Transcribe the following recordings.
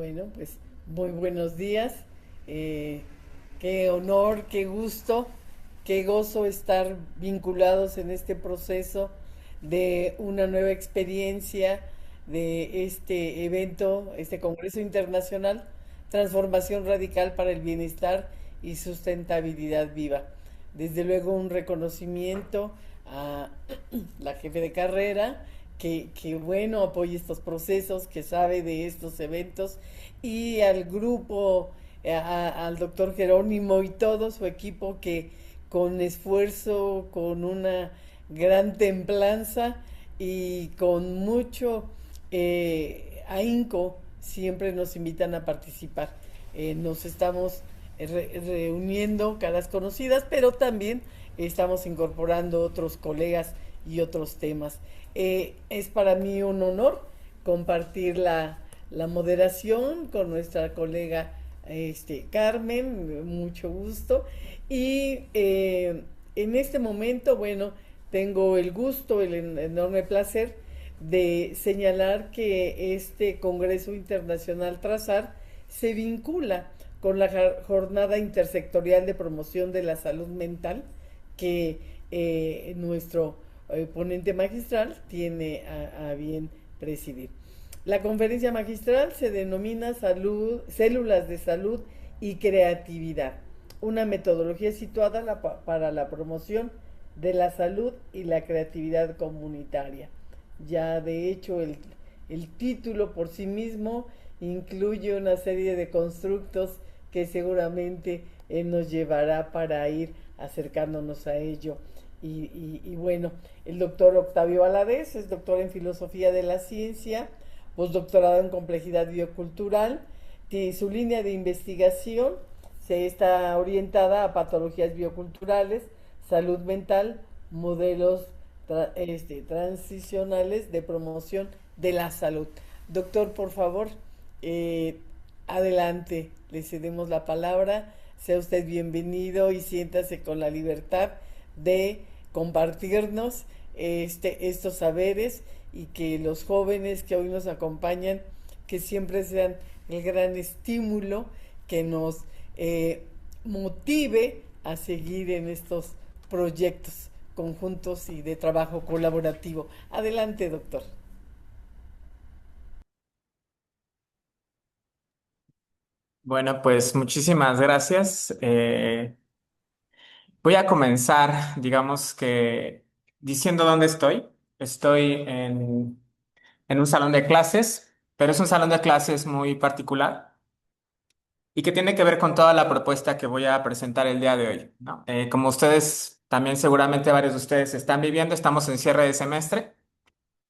Bueno, pues muy buenos días. Eh, Qué honor, qué gusto, qué gozo estar vinculados en este proceso de una nueva experiencia de este evento, este Congreso Internacional, Transformación Radical para el Bienestar y Sustentabilidad Viva. Desde luego un reconocimiento a la jefe de carrera, que bueno apoya estos procesos, que sabe de estos eventos, y al grupo, al doctor Jerónimo y todo su equipo que con esfuerzo, con una gran templanza y con mucho ahínco siempre nos invitan a participar. Nos estamos reuniendo caras conocidas, pero también estamos incorporando otros colegas y otros temas. Es para mí un honor compartir la moderación con nuestra colega Carmen, mucho gusto. Y en este momento, bueno, tengo el gusto, el enorme placer de señalar que este Congreso Internacional Trazar se vincula con la Jornada Intersectorial de Promoción de la Salud Mental que nuestro ponente magistral tiene a bien presidir. La conferencia magistral se denomina Células de Salud y Creatividad, una metodología situada para la promoción de la salud y la creatividad comunitaria. Ya de hecho el título por sí mismo incluye una serie de constructos que seguramente nos llevará para ir acercándonos a ello. Y bueno, el doctor Octavio Valadez es doctor en Filosofía de la Ciencia, postdoctorado en Complejidad Biocultural. Su línea de investigación se está orientada a patologías bioculturales, salud mental, modelos transicionales de promoción de la salud. Doctor, por favor, eh, adelante, le cedemos la palabra. Sea usted bienvenido y siéntase con la libertad de compartirnos estos saberes y que los jóvenes que hoy nos acompañan, que siempre sean el gran estímulo que nos motive a seguir en estos proyectos conjuntos y de trabajo colaborativo. Adelante, doctor. Bueno, pues muchísimas gracias. Voy a comenzar, digamos que diciendo dónde estoy. Estoy en un salón de clases, pero es un salón de clases muy particular y que tiene que ver con toda la propuesta que voy a presentar el día de hoy, ¿no? Como ustedes, también seguramente varios de ustedes están viviendo, estamos en cierre de semestre.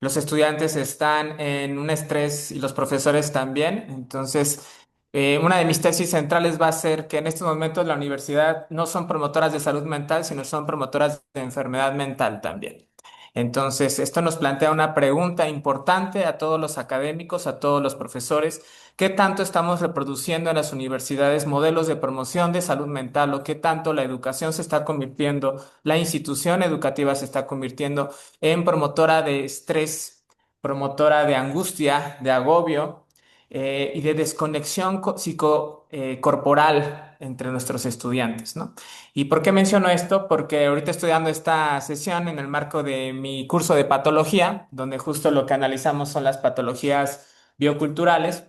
Los estudiantes están en un estrés y los profesores también. Entonces, una de mis tesis centrales va a ser que en estos momentos la universidad no son promotoras de salud mental, sino son promotoras de enfermedad mental también. Entonces, esto nos plantea una pregunta importante a todos los académicos, a todos los profesores. ¿Qué tanto estamos reproduciendo en las universidades modelos de promoción de salud mental o qué tanto la educación se está convirtiendo, la institución educativa se está convirtiendo en promotora de estrés, promotora de angustia, de agobio y de desconexión psicocorporal entre nuestros estudiantes, ¿no? ¿Y por qué menciono esto? Porque ahorita estoy dando esta sesión en el marco de mi curso de patología, donde justo lo que analizamos son las patologías bioculturales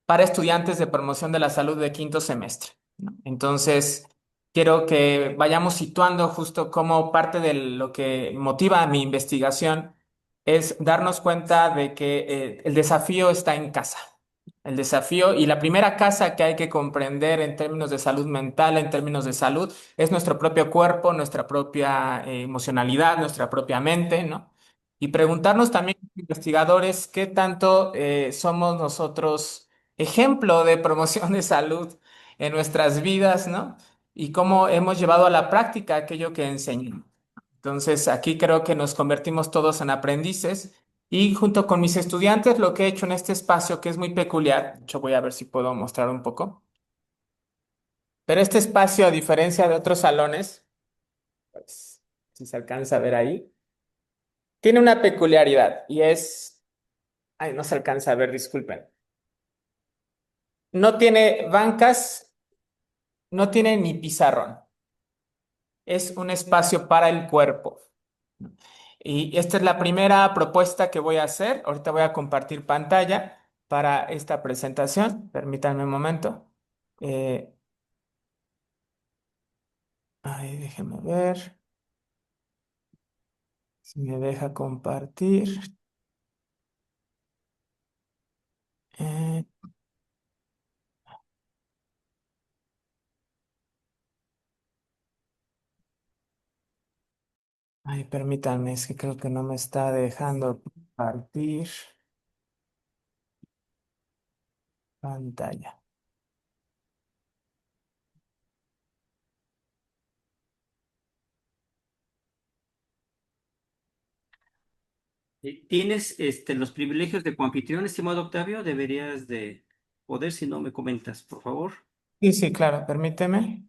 para estudiantes de promoción de la salud de quinto semestre, ¿no? Entonces, quiero que vayamos situando justo cómo parte de lo que motiva mi investigación es darnos cuenta de que el desafío está en casa. El desafío y la primera casa que hay que comprender en términos de salud mental, en términos de salud, es nuestro propio cuerpo, nuestra propia emocionalidad, nuestra propia mente, ¿no? Y preguntarnos también, investigadores, qué tanto somos nosotros ejemplo de promoción de salud en nuestras vidas, ¿no? Y cómo hemos llevado a la práctica aquello que enseñamos. Entonces, aquí creo que nos convertimos todos en aprendices y junto con mis estudiantes lo que he hecho en este espacio, que es muy peculiar, de hecho voy a ver si puedo mostrar un poco, pero este espacio, a diferencia de otros salones, pues, si se alcanza a ver ahí, tiene una peculiaridad y es, ay, no se alcanza a ver, disculpen. No tiene bancas, no tiene ni pizarrón. Es un espacio para el cuerpo. Y esta es la primera propuesta que voy a hacer. Ahorita voy a compartir pantalla para esta presentación. Permítanme un momento. Eh, Ay, déjenme ver si me deja compartir. Eh, Ay, permítanme, es que creo que no me está dejando compartir pantalla. ¿Tienes los privilegios de coanfitrión, estimado Octavio? Deberías de poder, si no me comentas, por favor. Sí, sí, claro, permíteme.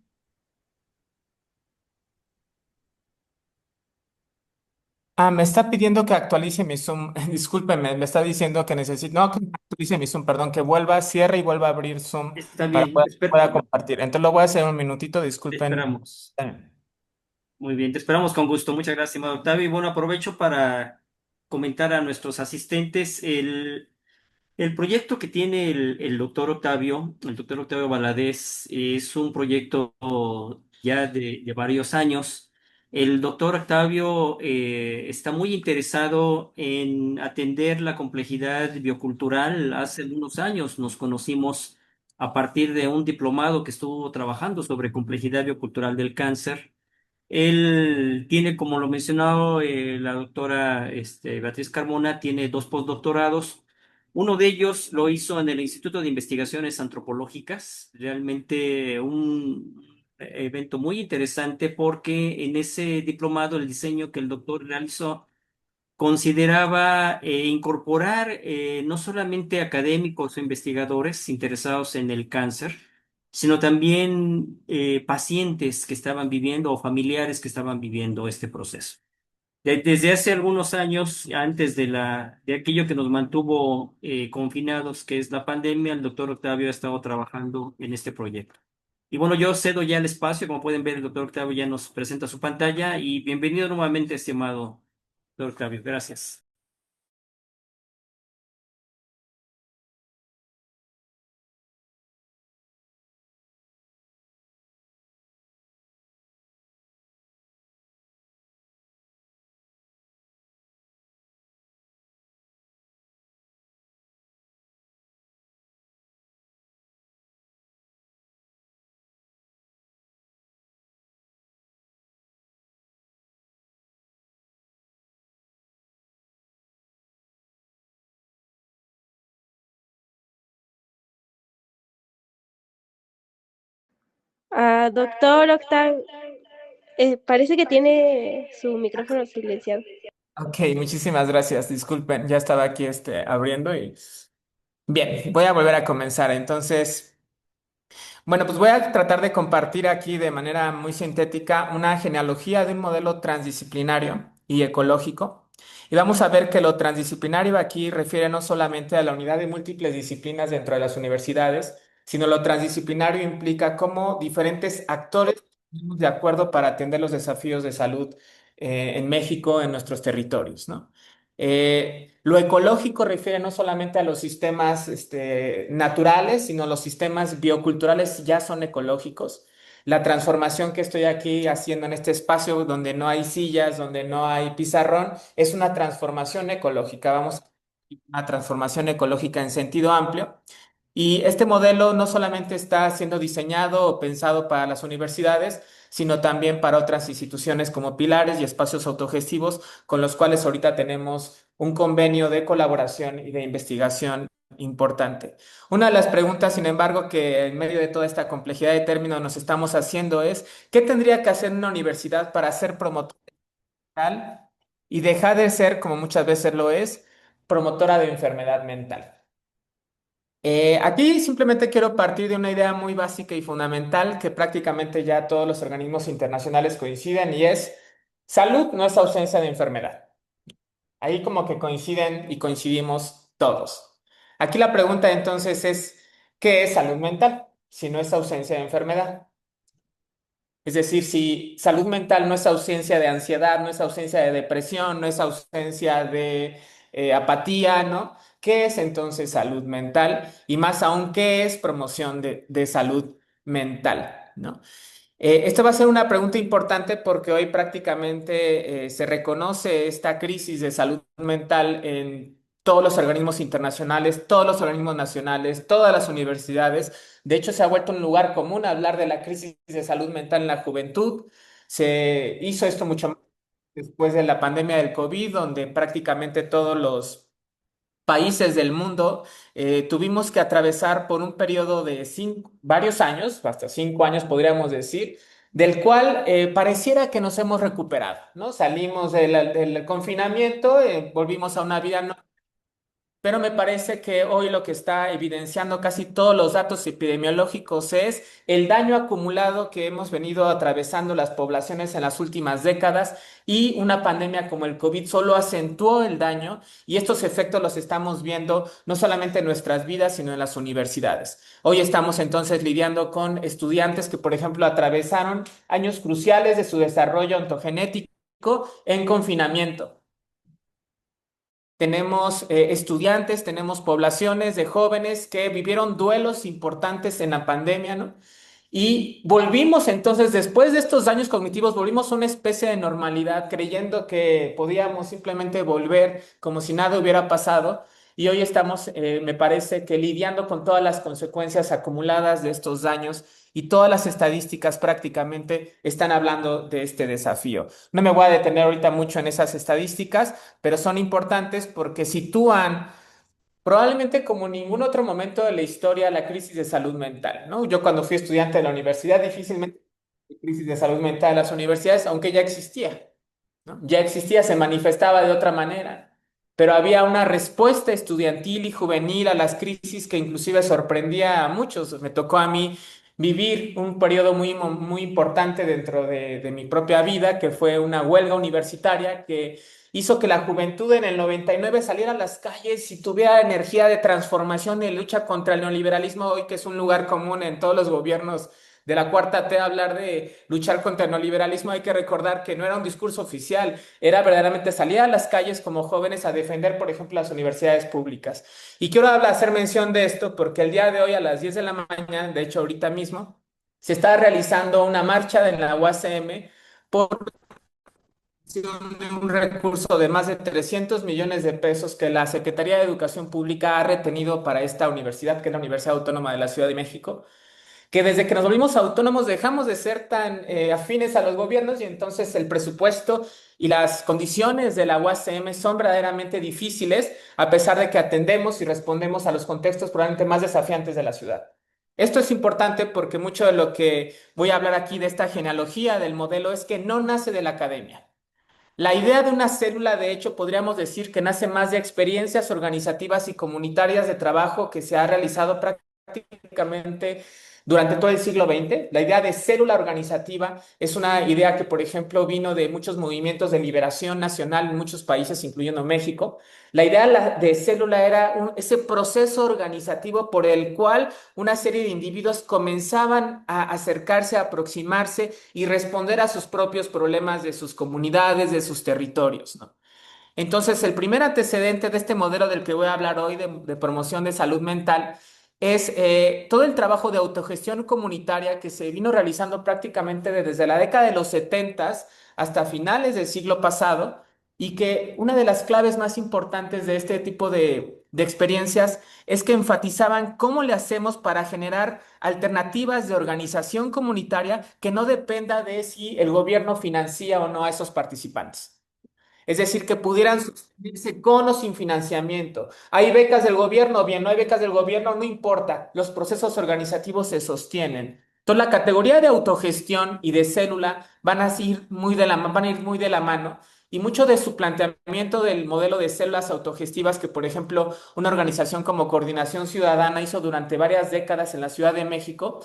Me está pidiendo que actualice mi Zoom. Discúlpeme, me está diciendo que necesito, no, que actualice mi Zoom, perdón, que vuelva, cierre y vuelva a abrir Zoom Está para bien, pueda compartir. Entonces lo voy a hacer un minutito, te disculpen. esperamos. Muy bien, te esperamos con gusto. Muchas gracias, estimado Octavio. Y bueno, aprovecho para comentar a nuestros asistentes el proyecto que tiene el doctor Octavio Valadez, es un proyecto ya de varios años. El doctor Octavio está muy interesado en atender la complejidad biocultural. Hace unos años nos conocimos a partir de un diplomado que estuvo trabajando sobre complejidad biocultural del cáncer. Él tiene, como lo mencionó la doctora Beatriz Carmona, tiene dos postdoctorados. Uno de ellos lo hizo en el Instituto de Investigaciones Antropológicas, realmente un evento muy interesante porque en ese diplomado el diseño que el doctor realizó consideraba incorporar no solamente académicos o investigadores interesados en el cáncer, sino también pacientes que estaban viviendo o familiares que estaban viviendo este proceso. Desde hace algunos años, antes de aquello que nos mantuvo confinados, que es la pandemia, el doctor Octavio ha estado trabajando en este proyecto. Y bueno, yo cedo ya el espacio, como pueden ver, el doctor Octavio ya nos presenta su pantalla y bienvenido nuevamente, estimado doctor Octavio. Gracias. Doctor Octavio, parece que tiene su micrófono silenciado. Ok, muchísimas gracias. Disculpen, ya estaba aquí abriendo y bien, voy a volver a comenzar. Entonces, bueno, pues voy a tratar de compartir aquí de manera muy sintética una genealogía de un modelo transdisciplinario y ecológico. Y vamos a ver que lo transdisciplinario aquí refiere no solamente a la unidad de múltiples disciplinas dentro de las universidades, sino lo transdisciplinario implica cómo diferentes actores estamos de acuerdo para atender los desafíos de salud en México, en nuestros territorios, ¿no? Lo ecológico refiere no solamente a los sistemas naturales, sino los sistemas bioculturales ya son ecológicos. La transformación que estoy aquí haciendo en este espacio donde no hay sillas, donde no hay pizarrón, es una transformación ecológica. Vamos a una transformación ecológica en sentido amplio. Y este modelo no solamente está siendo diseñado o pensado para las universidades, sino también para otras instituciones como pilares y espacios autogestivos con los cuales ahorita tenemos un convenio de colaboración y de investigación importante. Una de las preguntas, sin embargo, que en medio de toda esta complejidad de términos nos estamos haciendo es, ¿qué tendría que hacer una universidad para ser promotora mental y dejar de ser, como muchas veces lo es, promotora de enfermedad mental? Aquí simplemente quiero partir de una idea muy básica y fundamental que prácticamente ya todos los organismos internacionales coinciden y es salud no es ausencia de enfermedad. Ahí como que coinciden y coincidimos todos. Aquí la pregunta entonces es, ¿Qué es salud mental? Si no es ausencia de enfermedad. Es decir, si salud mental no es ausencia de ansiedad, no es ausencia de depresión, no es ausencia de apatía, ¿no? ¿Qué es entonces salud mental? Y más aún, ¿qué es promoción de salud mental? ¿No? Esta va a ser una pregunta importante porque hoy prácticamente se reconoce esta crisis de salud mental en todos los organismos internacionales, todos los organismos nacionales, todas las universidades. De hecho, se ha vuelto un lugar común hablar de la crisis de salud mental en la juventud. Se hizo esto mucho más después de la pandemia del COVID, donde prácticamente todos los países del mundo, tuvimos que atravesar por un periodo de varios años, hasta 5 años podríamos decir, del cual pareciera que nos hemos recuperado, ¿no? Salimos del confinamiento, volvimos a una vida pero me parece que hoy lo que está evidenciando casi todos los datos epidemiológicos es el daño acumulado que hemos venido atravesando las poblaciones en las últimas décadas y una pandemia como el COVID solo acentuó el daño y estos efectos los estamos viendo no solamente en nuestras vidas, sino en las universidades. Hoy estamos entonces lidiando con estudiantes que, por ejemplo, atravesaron años cruciales de su desarrollo ontogenético en confinamiento. Tenemos estudiantes, tenemos poblaciones de jóvenes que vivieron duelos importantes en la pandemia, ¿no? Y volvimos entonces, después de estos daños cognitivos, volvimos a una especie de normalidad, creyendo que podíamos simplemente volver como si nada hubiera pasado. Y hoy estamos, me parece que lidiando con todas las consecuencias acumuladas de estos daños y todas las estadísticas prácticamente están hablando de este desafío. No me voy a detener ahorita mucho en esas estadísticas, pero son importantes porque sitúan probablemente como ningún otro momento de la historia la crisis de salud mental, ¿no? Yo cuando fui estudiante de la universidad difícilmente crisis de salud mental en las universidades, aunque ya existía, ¿no? Ya existía, se manifestaba de otra manera, pero había una respuesta estudiantil y juvenil a las crisis que inclusive sorprendía a muchos. Me tocó a mí vivir un periodo muy importante dentro de mi propia vida, que fue una huelga universitaria que hizo que la juventud en el 99 saliera a las calles y tuviera energía de transformación y de lucha contra el neoliberalismo, hoy que es un lugar común en todos los gobiernos de la cuarta T hablar de luchar contra el neoliberalismo. Hay que recordar que no era un discurso oficial, era verdaderamente salir a las calles como jóvenes a defender, por ejemplo, las universidades públicas. Y quiero hacer mención de esto porque el día de hoy a las 10 de la mañana, de hecho ahorita mismo, se está realizando una marcha en la UACM por de un recurso de más de 300 millones de pesos que la Secretaría de Educación Pública ha retenido para esta universidad, que es la Universidad Autónoma de la Ciudad de México, que desde que nos volvimos autónomos dejamos de ser tan afines a los gobiernos y entonces el presupuesto y las condiciones de la UACM son verdaderamente difíciles, a pesar de que atendemos y respondemos a los contextos probablemente más desafiantes de la ciudad. Esto es importante porque mucho de lo que voy a hablar aquí de esta genealogía del modelo es que no nace de la academia. La idea de una célula, de hecho, podríamos decir que nace más de experiencias organizativas y comunitarias de trabajo que se ha realizado prácticamente durante todo el siglo XX. La idea de célula organizativa es una idea que, por ejemplo, vino de muchos movimientos de liberación nacional en muchos países, incluyendo México. La idea de célula era ese proceso organizativo por el cual una serie de individuos comenzaban a acercarse, a aproximarse y responder a sus propios problemas de sus comunidades, de sus territorios, ¿no? Entonces, el primer antecedente de este modelo del que voy a hablar hoy de promoción de salud mental es todo el trabajo de autogestión comunitaria que se vino realizando prácticamente desde la década de los 70 hasta finales del siglo pasado y que una de las claves más importantes de este tipo de experiencias es que enfatizaban cómo le hacemos para generar alternativas de organización comunitaria que no dependa de si el gobierno financia o no a esos participantes. Es decir, que pudieran suscribirse con o sin financiamiento. ¿Hay becas del gobierno? Bien, no hay becas del gobierno, no importa. Los procesos organizativos se sostienen. Entonces, la categoría de autogestión y de célula van a ir muy de la mano. Y mucho de su planteamiento del modelo de células autogestivas que, por ejemplo, una organización como Coordinación Ciudadana hizo durante varias décadas en la Ciudad de México,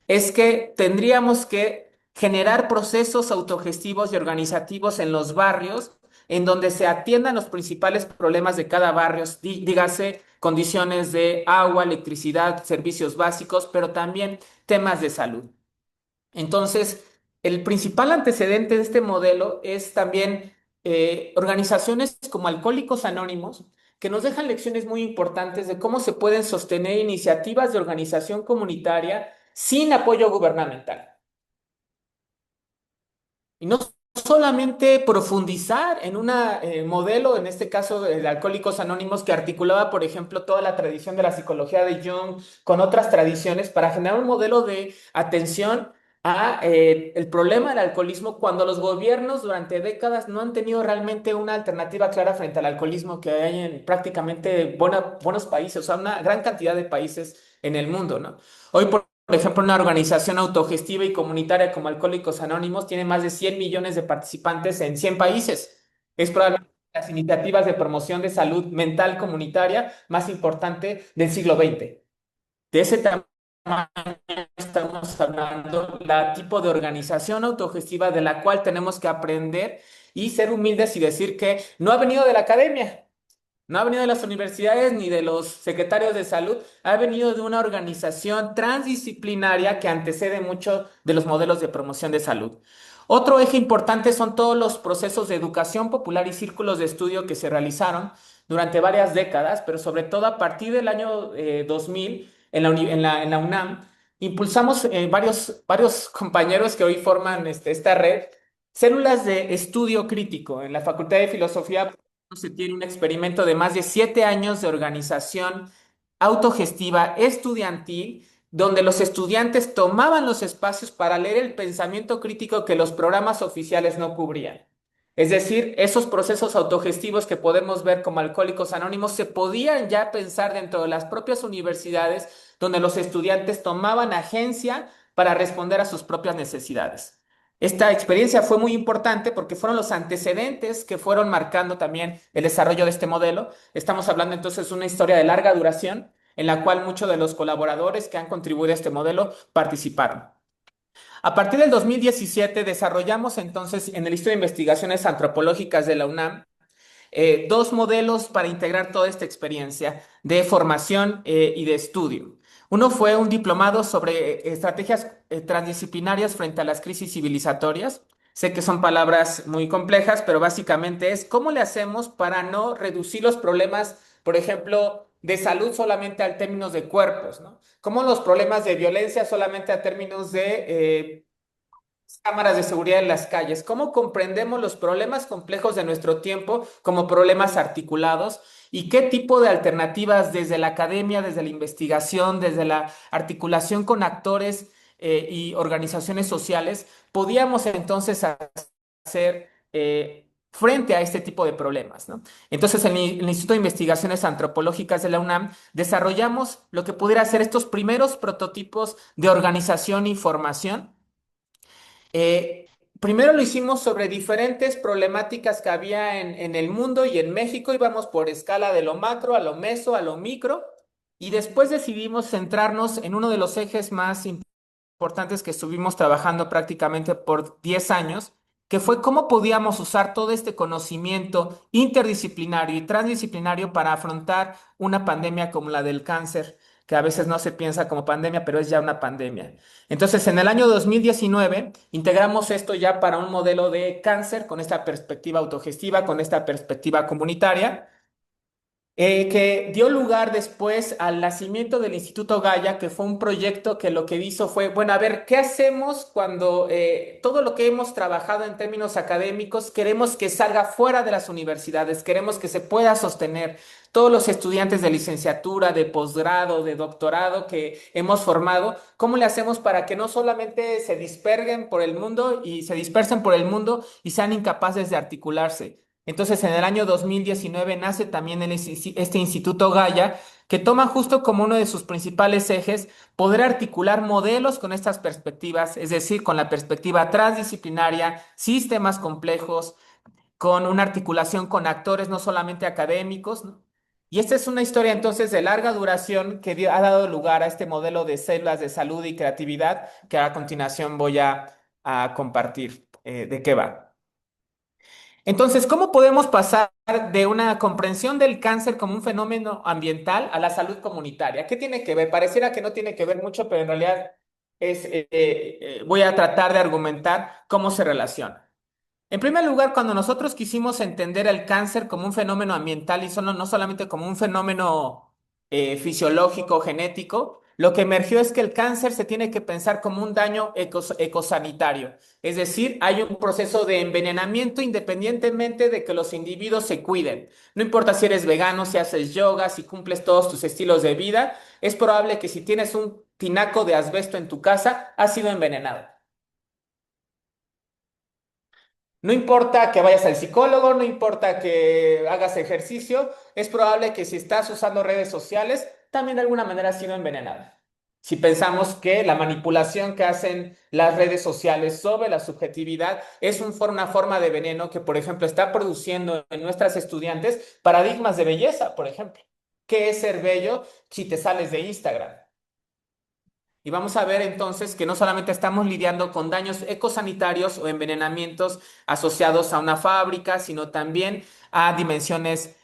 es que tendríamos que generar procesos autogestivos y organizativos en los barrios en donde se atiendan los principales problemas de cada barrio, dígase condiciones de agua, electricidad, servicios básicos, pero también temas de salud. Entonces, el principal antecedente de este modelo es también organizaciones como Alcohólicos Anónimos, que nos dejan lecciones muy importantes de cómo se pueden sostener iniciativas de organización comunitaria sin apoyo gubernamental. Y no solamente profundizar en un modelo, en este caso de Alcohólicos Anónimos, que articulaba, por ejemplo, toda la tradición de la psicología de Jung con otras tradiciones para generar un modelo de atención a el problema del alcoholismo cuando los gobiernos durante décadas no han tenido realmente una alternativa clara frente al alcoholismo que hay en prácticamente buenos países, o sea, una gran cantidad de países en el mundo, ¿no? Hoy, por ejemplo, una organización autogestiva y comunitaria como Alcohólicos Anónimos tiene más de 100 millones de participantes en 100 países. Es probablemente las iniciativas de promoción de salud mental comunitaria más importante del siglo XX. De ese tamaño estamos hablando, la tipo de organización autogestiva de la cual tenemos que aprender y ser humildes y decir que no ha venido de la academia. No ha venido de las universidades ni de los secretarios de salud, ha venido de una organización transdisciplinaria que antecede mucho de los modelos de promoción de salud. Otro eje importante son todos los procesos de educación popular y círculos de estudio que se realizaron durante varias décadas, pero sobre todo a partir del año 2000 en la UNAM. Impulsamos varios compañeros que hoy forman esta red, células de estudio crítico en la Facultad de Filosofía. Se tiene un experimento de más de 7 años de organización autogestiva estudiantil, donde los estudiantes tomaban los espacios para leer el pensamiento crítico que los programas oficiales no cubrían. Es decir, esos procesos autogestivos que podemos ver como Alcohólicos Anónimos se podían ya pensar dentro de las propias universidades, donde los estudiantes tomaban agencia para responder a sus propias necesidades. Esta experiencia fue muy importante porque fueron los antecedentes que fueron marcando también el desarrollo de este modelo. Estamos hablando entonces de una historia de larga duración en la cual muchos de los colaboradores que han contribuido a este modelo participaron. A partir del 2017 desarrollamos entonces en el Instituto de Investigaciones Antropológicas de la UNAM dos modelos para integrar toda esta experiencia de formación y de estudio. Uno fue un diplomado sobre estrategias transdisciplinarias frente a las crisis civilizatorias. Sé que son palabras muy complejas, pero básicamente es cómo le hacemos para no reducir los problemas, por ejemplo, de salud solamente a términos de cuerpos, ¿no? Cómo los problemas de violencia solamente a términos de cámaras de seguridad en las calles, cómo comprendemos los problemas complejos de nuestro tiempo como problemas articulados y qué tipo de alternativas desde la academia, desde la investigación, desde la articulación con actores y organizaciones sociales, podíamos entonces hacer frente a este tipo de problemas, ¿no? Entonces, en el Instituto de Investigaciones Antropológicas de la UNAM desarrollamos lo que pudiera ser estos primeros prototipos de organización y formación. Primero lo hicimos sobre diferentes problemáticas que había en el mundo y en México. Íbamos por escala de lo macro a lo meso a lo micro. Y después decidimos centrarnos en uno de los ejes más importantes que estuvimos trabajando prácticamente por 10 años, que fue cómo podíamos usar todo este conocimiento interdisciplinario y transdisciplinario para afrontar una pandemia como la del cáncer, que a veces no se piensa como pandemia, pero es ya una pandemia. Entonces, en el año 2019 integramos esto ya para un modelo de cáncer con esta perspectiva autogestiva, con esta perspectiva comunitaria, que dio lugar después al nacimiento del Instituto Gaia, que fue un proyecto que lo que hizo fue, bueno, a ver, ¿qué hacemos cuando todo lo que hemos trabajado en términos académicos queremos que salga fuera de las universidades, queremos que se pueda sostener? Todos los estudiantes de licenciatura, de posgrado, de doctorado que hemos formado, ¿cómo le hacemos para que no solamente se disperguen por el mundo y se dispersen por el mundo y sean incapaces de articularse? Entonces, en el año 2019 nace también este Instituto Gaia, que toma justo como uno de sus principales ejes poder articular modelos con estas perspectivas, es decir, con la perspectiva transdisciplinaria, sistemas complejos, con una articulación con actores no solamente académicos, ¿no? Y esta es una historia entonces de larga duración que ha dado lugar a este modelo de células de salud y creatividad que a continuación voy a compartir. ¿De qué va? Entonces, ¿cómo podemos pasar de una comprensión del cáncer como un fenómeno ambiental a la salud comunitaria? ¿Qué tiene que ver? Pareciera que no tiene que ver mucho, pero en realidad voy a tratar de argumentar cómo se relaciona. En primer lugar, cuando nosotros quisimos entender el cáncer como un fenómeno ambiental y no solamente como un fenómeno fisiológico, genético, lo que emergió es que el cáncer se tiene que pensar como un daño ecosanitario. Es decir, hay un proceso de envenenamiento independientemente de que los individuos se cuiden. No importa si eres vegano, si haces yoga, si cumples todos tus estilos de vida, es probable que si tienes un tinaco de asbesto en tu casa, has sido envenenado. No importa que vayas al psicólogo, no importa que hagas ejercicio, es probable que si estás usando redes sociales, también de alguna manera has sido envenenado. Si pensamos que la manipulación que hacen las redes sociales sobre la subjetividad es una forma de veneno que, por ejemplo, está produciendo en nuestras estudiantes paradigmas de belleza, por ejemplo. ¿Qué es ser bello si te sales de Instagram? Y vamos a ver entonces que no solamente estamos lidiando con daños ecosanitarios o envenenamientos asociados a una fábrica, sino también a dimensiones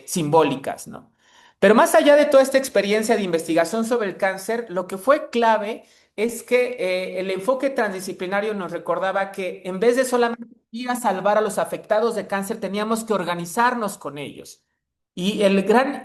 simbólicas, ¿no? Pero más allá de toda esta experiencia de investigación sobre el cáncer, lo que fue clave es que el enfoque transdisciplinario nos recordaba que en vez de solamente ir a salvar a los afectados de cáncer, teníamos que organizarnos con ellos. Y el gran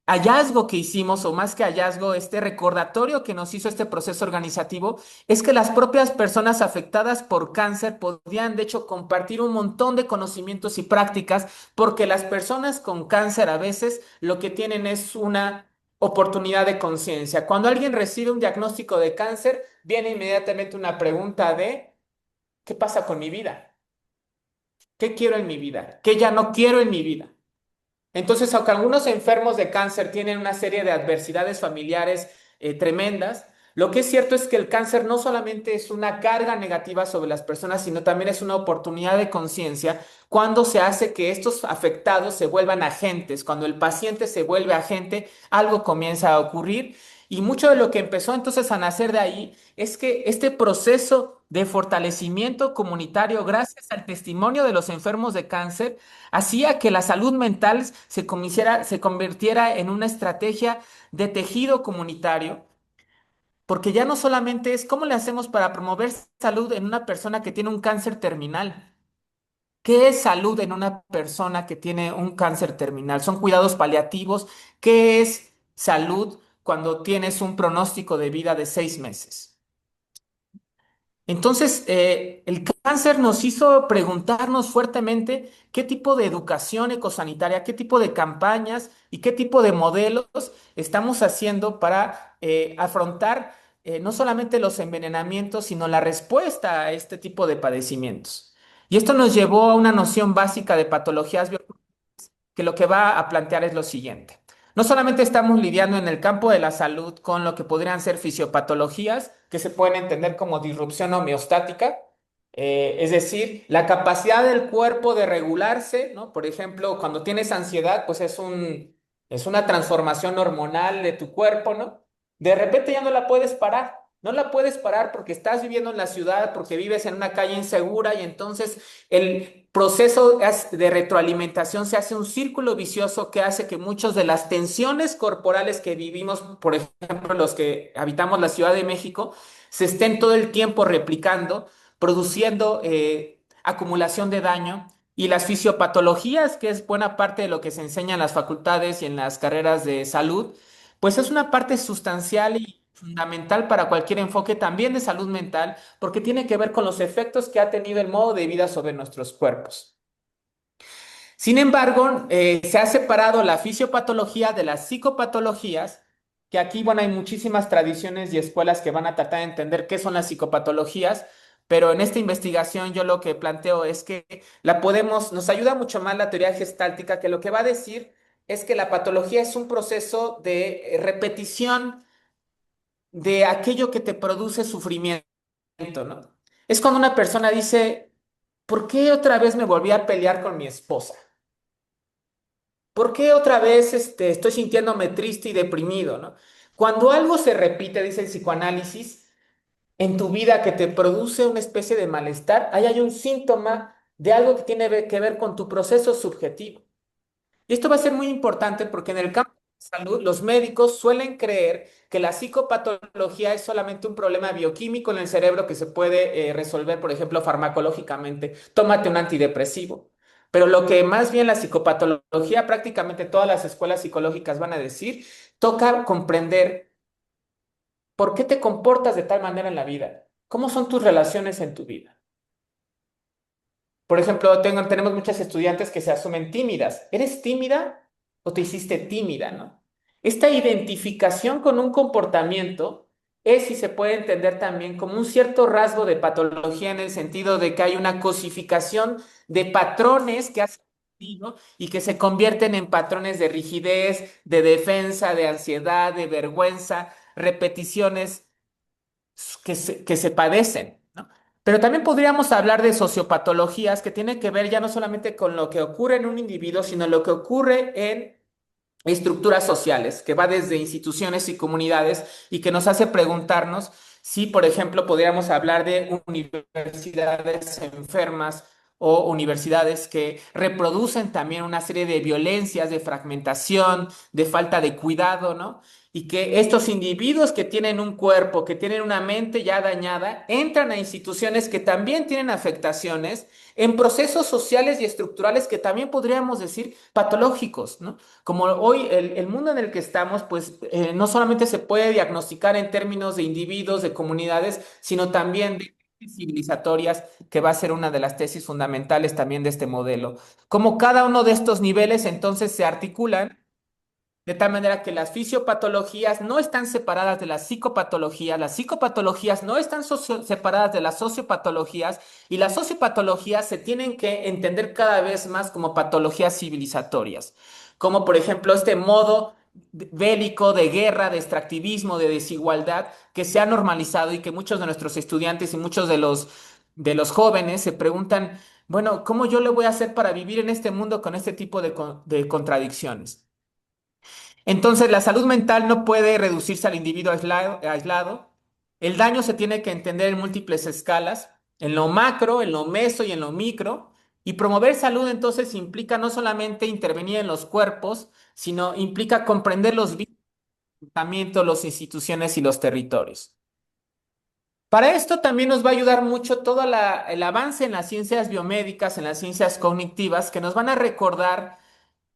hallazgo que hicimos, o más que hallazgo, este recordatorio que nos hizo este proceso organizativo, es que las propias personas afectadas por cáncer podían, de hecho, compartir un montón de conocimientos y prácticas, porque las personas con cáncer a veces lo que tienen es una oportunidad de conciencia. Cuando alguien recibe un diagnóstico de cáncer, viene inmediatamente una pregunta de, ¿qué pasa con mi vida? ¿Qué quiero en mi vida? ¿Qué ya no quiero en mi vida? Entonces, aunque algunos enfermos de cáncer tienen una serie de adversidades familiares tremendas, lo que es cierto es que el cáncer no solamente es una carga negativa sobre las personas, sino también es una oportunidad de conciencia cuando se hace que estos afectados se vuelvan agentes. Cuando el paciente se vuelve agente, algo comienza a ocurrir. Y mucho de lo que empezó entonces a nacer de ahí es que este proceso de fortalecimiento comunitario, gracias al testimonio de los enfermos de cáncer, hacía que la salud mental se convirtiera en una estrategia de tejido comunitario, porque ya no solamente es cómo le hacemos para promover salud en una persona que tiene un cáncer terminal. ¿Qué es salud en una persona que tiene un cáncer terminal? Son cuidados paliativos. ¿Qué es salud cuando tienes un pronóstico de vida de 6 meses? Entonces, el cáncer nos hizo preguntarnos fuertemente qué tipo de educación ecosanitaria, qué tipo de campañas y qué tipo de modelos estamos haciendo para afrontar no solamente los envenenamientos, sino la respuesta a este tipo de padecimientos. Y esto nos llevó a una noción básica de patologías que lo que va a plantear es lo siguiente. No solamente estamos lidiando en el campo de la salud con lo que podrían ser fisiopatologías, que se pueden entender como disrupción homeostática, es decir, la capacidad del cuerpo de regularse, ¿no? Por ejemplo, cuando tienes ansiedad, pues es una transformación hormonal de tu cuerpo, ¿no? De repente ya no la puedes parar. No la puedes parar porque estás viviendo en la ciudad, porque vives en una calle insegura y entonces el proceso de retroalimentación se hace un círculo vicioso que hace que muchas de las tensiones corporales que vivimos, por ejemplo, los que habitamos la Ciudad de México, se estén todo el tiempo replicando, produciendo acumulación de daño. Y las fisiopatologías, que es buena parte de lo que se enseña en las facultades y en las carreras de salud, pues es una parte sustancial y fundamental para cualquier enfoque también de salud mental, porque tiene que ver con los efectos que ha tenido el modo de vida sobre nuestros cuerpos. Sin embargo, se ha separado la fisiopatología de las psicopatologías, que aquí, bueno, hay muchísimas tradiciones y escuelas que van a tratar de entender qué son las psicopatologías, pero en esta investigación yo lo que planteo es que nos ayuda mucho más la teoría gestáltica, que lo que va a decir es que la patología es un proceso de repetición de aquello que te produce sufrimiento, ¿no? Es cuando una persona dice, ¿por qué otra vez me volví a pelear con mi esposa? ¿Por qué otra vez estoy sintiéndome triste y deprimido, ¿no? Cuando algo se repite, dice el psicoanálisis, en tu vida que te produce una especie de malestar, ahí hay un síntoma de algo que tiene que ver con tu proceso subjetivo. Y esto va a ser muy importante porque en el campo de la salud los médicos suelen creer que la psicopatología es solamente un problema bioquímico en el cerebro que se puede resolver, por ejemplo, farmacológicamente. Tómate un antidepresivo. Pero lo que más bien la psicopatología, prácticamente todas las escuelas psicológicas van a decir, toca comprender por qué te comportas de tal manera en la vida, cómo son tus relaciones en tu vida. Por ejemplo, tenemos muchas estudiantes que se asumen tímidas. ¿Eres tímida o te hiciste tímida, no? Esta identificación con un comportamiento es, si se puede entender también, como un cierto rasgo de patología en el sentido de que hay una cosificación de patrones que hacen sentido y que se convierten en patrones de rigidez, de defensa, de ansiedad, de vergüenza, repeticiones que se padecen, ¿no? Pero también podríamos hablar de sociopatologías que tienen que ver ya no solamente con lo que ocurre en un individuo, sino lo que ocurre en estructuras sociales, que va desde instituciones y comunidades y que nos hace preguntarnos si, por ejemplo, podríamos hablar de universidades enfermas o universidades que reproducen también una serie de violencias, de fragmentación, de falta de cuidado, ¿no? Y que estos individuos que tienen un cuerpo, que tienen una mente ya dañada, entran a instituciones que también tienen afectaciones en procesos sociales y estructurales que también podríamos decir patológicos, ¿no? Como hoy el mundo en el que estamos, pues no solamente se puede diagnosticar en términos de individuos, de comunidades, sino también de civilizatorias, que va a ser una de las tesis fundamentales también de este modelo. Como cada uno de estos niveles entonces se articulan de tal manera que las fisiopatologías no están separadas de las psicopatologías no están separadas de las sociopatologías y las sociopatologías se tienen que entender cada vez más como patologías civilizatorias, como por ejemplo este modo bélico de guerra, de extractivismo, de desigualdad que se ha normalizado y que muchos de nuestros estudiantes y muchos de los jóvenes se preguntan, bueno, ¿cómo yo le voy a hacer para vivir en este mundo con este tipo de contradicciones? Entonces, la salud mental no puede reducirse al individuo aislado. El daño se tiene que entender en múltiples escalas, en lo macro, en lo meso y en lo micro. Y promover salud entonces implica no solamente intervenir en los cuerpos, sino implica comprender los comportamientos, las instituciones y los territorios. Para esto también nos va a ayudar mucho todo el avance en las ciencias biomédicas, en las ciencias cognitivas, que nos van a recordar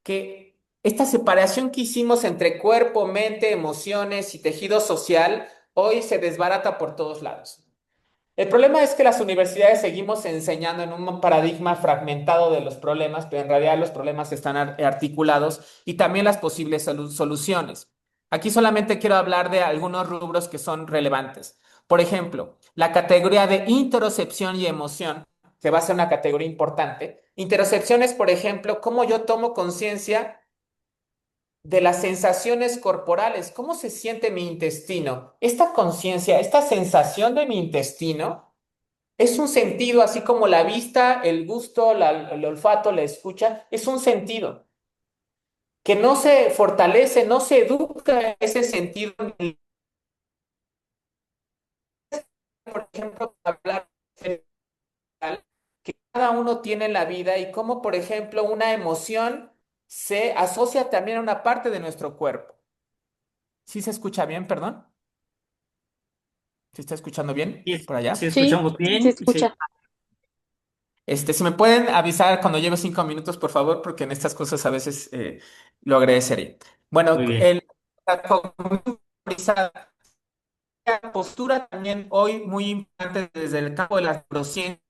que esta separación que hicimos entre cuerpo, mente, emociones y tejido social hoy se desbarata por todos lados. El problema es que las universidades seguimos enseñando en un paradigma fragmentado de los problemas, pero en realidad los problemas están articulados y también las posibles soluciones. Aquí solamente quiero hablar de algunos rubros que son relevantes. Por ejemplo, la categoría de interocepción y emoción, que va a ser una categoría importante. Interocepción es, por ejemplo, cómo yo tomo conciencia de las sensaciones corporales, cómo se siente mi intestino. Esta conciencia, esta sensación de mi intestino es un sentido, así como la vista, el gusto, el olfato, la escucha, es un sentido que no se fortalece, no se educa ese sentido. Por ejemplo, hablar que cada uno tiene en la vida y cómo, por ejemplo, una emoción se asocia también a una parte de nuestro cuerpo. ¿Sí se escucha bien, perdón? ¿Se está escuchando bien Sí, por sí allá? Sí, escuchamos se bien. Sí. escucha. Si me pueden avisar cuando lleve 5 minutos, por favor, porque en estas cosas a veces lo agradecería. Bueno, Muy bien. la postura también hoy muy importante desde el campo de las neurociencias,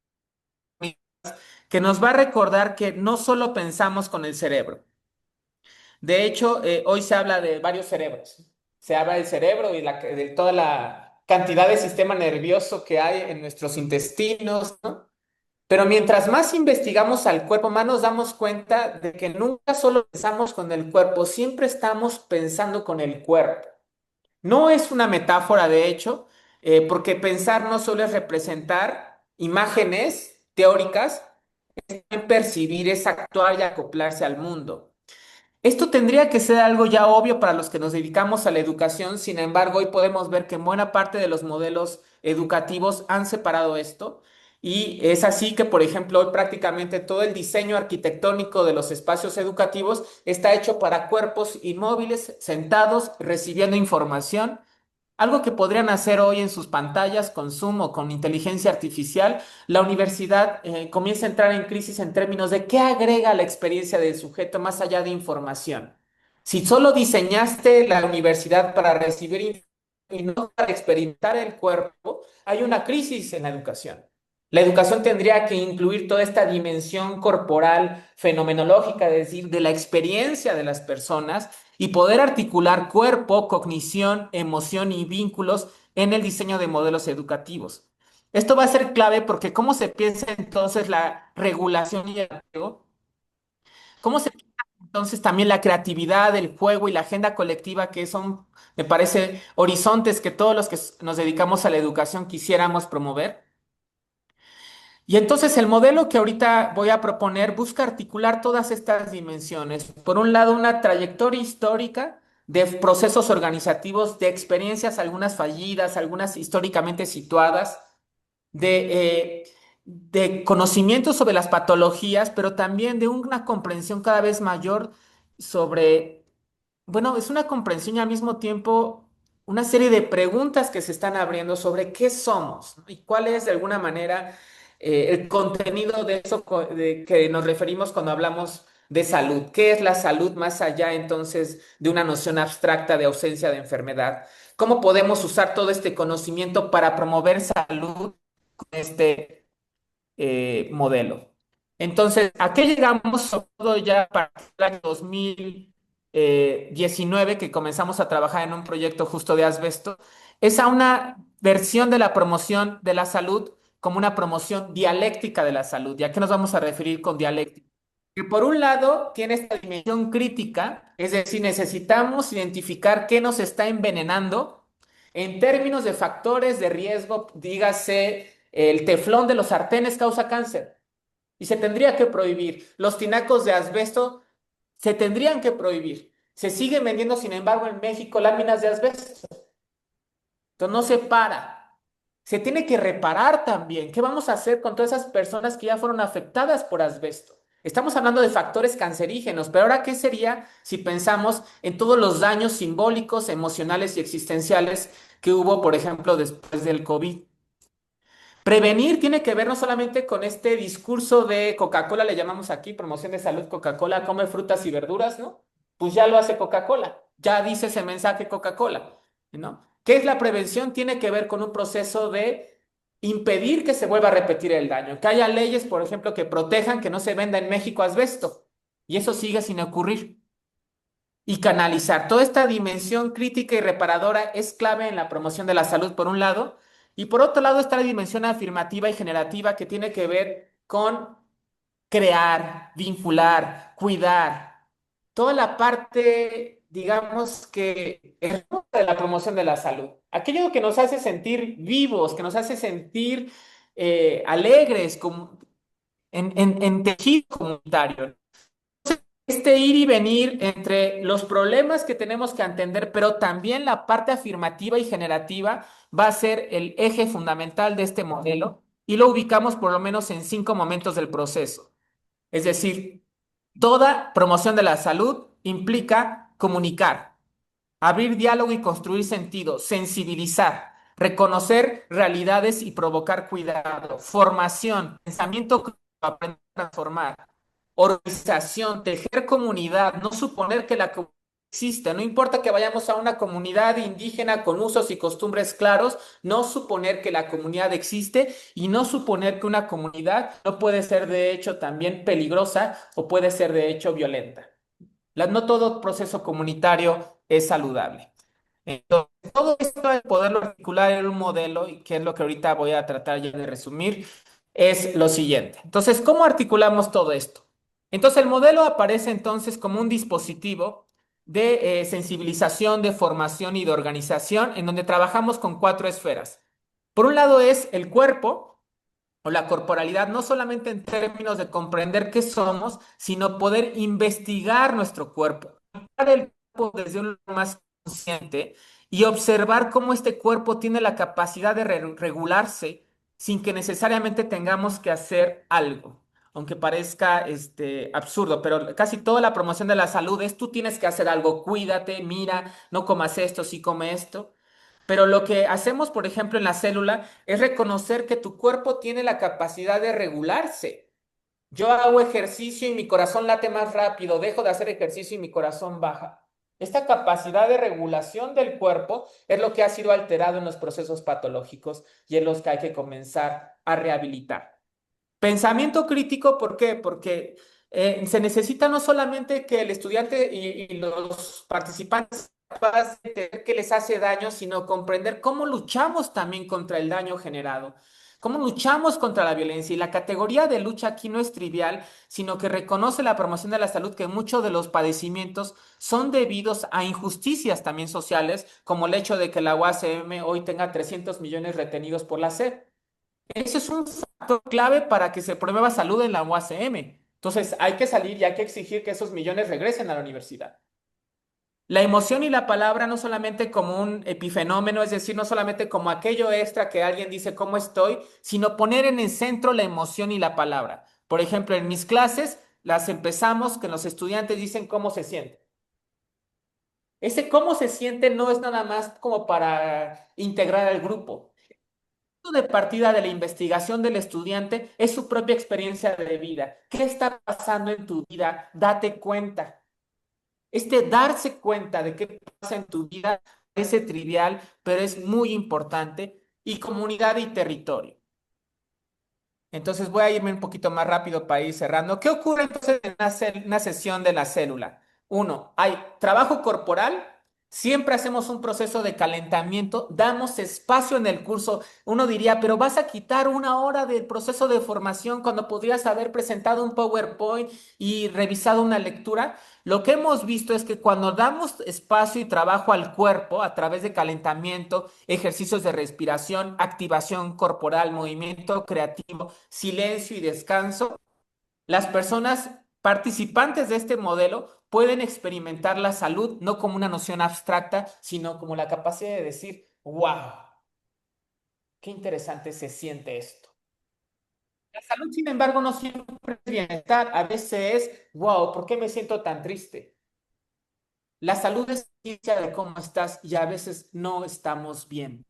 que nos va a recordar que no solo pensamos con el cerebro. De hecho, hoy se habla de varios cerebros. Se habla del cerebro y de toda la cantidad de sistema nervioso que hay en nuestros intestinos, ¿no? Pero mientras más investigamos al cuerpo, más nos damos cuenta de que nunca solo pensamos con el cuerpo, siempre estamos pensando con el cuerpo. No es una metáfora, de hecho, porque pensar no solo es representar imágenes teóricas, es percibir, es actuar y acoplarse al mundo. Esto tendría que ser algo ya obvio para los que nos dedicamos a la educación, sin embargo, hoy podemos ver que en buena parte de los modelos educativos han separado esto Y es así que, por ejemplo, hoy prácticamente todo el diseño arquitectónico de los espacios educativos está hecho para cuerpos inmóviles, sentados, recibiendo información. Algo que podrían hacer hoy en sus pantallas con Zoom o con inteligencia artificial, la universidad comienza a entrar en crisis en términos de qué agrega a la experiencia del sujeto más allá de información. Si solo diseñaste la universidad para recibir y no para experimentar el cuerpo, hay una crisis en la educación. La educación tendría que incluir toda esta dimensión corporal, fenomenológica, es decir, de la experiencia de las personas y poder articular cuerpo, cognición, emoción y vínculos en el diseño de modelos educativos. Esto va a ser clave porque cómo se piensa entonces la regulación y el apego, cómo se piensa entonces también la creatividad, el juego y la agenda colectiva, que son, me parece, horizontes que todos los que nos dedicamos a la educación quisiéramos promover. Y entonces el modelo que ahorita voy a proponer busca articular todas estas dimensiones. Por un lado, una trayectoria histórica de procesos organizativos, de experiencias, algunas fallidas, algunas históricamente situadas, de conocimientos sobre las patologías, pero también de una comprensión cada vez mayor sobre, bueno, es una comprensión y al mismo tiempo una serie de preguntas que se están abriendo sobre qué somos, ¿no? Y cuál es de alguna manera el contenido de eso de que nos referimos cuando hablamos de salud. ¿Qué es la salud más allá entonces de una noción abstracta de ausencia de enfermedad? ¿Cómo podemos usar todo este conocimiento para promover salud con este modelo? Entonces, ¿a qué llegamos sobre todo ya para el año 2019 que comenzamos a trabajar en un proyecto justo de asbesto? Es a una versión de la promoción de la salud como una promoción dialéctica de la salud. ¿Y a qué nos vamos a referir con dialéctica? Que por un lado tiene esta dimensión crítica, es decir, necesitamos identificar qué nos está envenenando en términos de factores de riesgo, dígase, el teflón de los sartenes causa cáncer y se tendría que prohibir. Los tinacos de asbesto se tendrían que prohibir. Se siguen vendiendo, sin embargo, en México láminas de asbesto. Entonces no se para. Se tiene que reparar también. ¿Qué vamos a hacer con todas esas personas que ya fueron afectadas por asbesto? Estamos hablando de factores cancerígenos, pero ahora, ¿qué sería si pensamos en todos los daños simbólicos, emocionales y existenciales que hubo, por ejemplo, después del COVID? Prevenir tiene que ver no solamente con este discurso de Coca-Cola, le llamamos aquí promoción de salud Coca-Cola, come frutas y verduras, ¿no? Pues ya lo hace Coca-Cola, ya dice ese mensaje Coca-Cola, ¿no? ¿Qué es la prevención? Tiene que ver con un proceso de impedir que se vuelva a repetir el daño, que haya leyes, por ejemplo, que protejan que no se venda en México asbesto, y eso sigue sin ocurrir. Y canalizar toda esta dimensión crítica y reparadora es clave en la promoción de la salud, por un lado, y por otro lado está la dimensión afirmativa y generativa que tiene que ver con crear, vincular, cuidar, toda la parte, digamos que es de la promoción de la salud, aquello que nos hace sentir vivos, que nos hace sentir alegres, como en tejido comunitario. Este ir y venir entre los problemas que tenemos que atender, pero también la parte afirmativa y generativa va a ser el eje fundamental de este modelo y lo ubicamos por lo menos en 5 momentos del proceso. Es decir, toda promoción de la salud implica comunicar, abrir diálogo y construir sentido, sensibilizar, reconocer realidades y provocar cuidado, formación, pensamiento crítico, aprender a transformar, organización, tejer comunidad, no suponer que la comunidad existe, no importa que vayamos a una comunidad indígena con usos y costumbres claros, no suponer que la comunidad existe y no suponer que una comunidad no puede ser de hecho también peligrosa o puede ser de hecho violenta. No todo proceso comunitario es saludable. Entonces, todo esto de poderlo articular en un modelo, y que es lo que ahorita voy a tratar ya de resumir, es lo siguiente. Entonces, ¿cómo articulamos todo esto? Entonces, el modelo aparece entonces como un dispositivo de sensibilización, de formación y de organización, en donde trabajamos con 4 esferas. Por un lado es el cuerpo o la corporalidad, no solamente en términos de comprender qué somos, sino poder investigar nuestro cuerpo, el cuerpo desde un lugar más consciente y observar cómo este cuerpo tiene la capacidad de regularse sin que necesariamente tengamos que hacer algo, aunque parezca absurdo, pero casi toda la promoción de la salud es tú tienes que hacer algo, cuídate, mira, no comas esto, sí come esto. Pero lo que hacemos, por ejemplo, en la célula es reconocer que tu cuerpo tiene la capacidad de regularse. Yo hago ejercicio y mi corazón late más rápido, dejo de hacer ejercicio y mi corazón baja. Esta capacidad de regulación del cuerpo es lo que ha sido alterado en los procesos patológicos y en los que hay que comenzar a rehabilitar. Pensamiento crítico, ¿por qué? Porque se necesita no solamente que el estudiante y los participantes sepan entender que les hace daño, sino comprender cómo luchamos también contra el daño generado, cómo luchamos contra la violencia. Y la categoría de lucha aquí no es trivial, sino que reconoce la promoción de la salud que muchos de los padecimientos son debidos a injusticias también sociales, como el hecho de que la UACM hoy tenga 300 millones retenidos por la SEP. Ese es un factor clave para que se promueva salud en la UACM. Entonces, hay que salir y hay que exigir que esos millones regresen a la universidad. La emoción y la palabra no solamente como un epifenómeno, es decir, no solamente como aquello extra que alguien dice cómo estoy, sino poner en el centro la emoción y la palabra. Por ejemplo, en mis clases las empezamos que los estudiantes dicen cómo se sienten. Ese cómo se siente no es nada más como para integrar al grupo. De partida de la investigación del estudiante es su propia experiencia de vida. ¿Qué está pasando en tu vida? Date cuenta. Darse cuenta de qué pasa en tu vida parece trivial, pero es muy importante. Y comunidad y territorio. Entonces voy a irme un poquito más rápido para ir cerrando. ¿Qué ocurre entonces en una sesión de la célula? Uno, hay trabajo corporal. Siempre hacemos un proceso de calentamiento, damos espacio en el curso. Uno diría, pero vas a quitar una hora del proceso de formación cuando podrías haber presentado un PowerPoint y revisado una lectura. Lo que hemos visto es que cuando damos espacio y trabajo al cuerpo a través de calentamiento, ejercicios de respiración, activación corporal, movimiento creativo, silencio y descanso, las personas participantes de este modelo pueden experimentar la salud no como una noción abstracta, sino como la capacidad de decir, wow, qué interesante se siente esto. La salud, sin embargo, no siempre es bienestar, a veces es, wow, ¿por qué me siento tan triste? La salud es ciencia de cómo estás y a veces no estamos bien.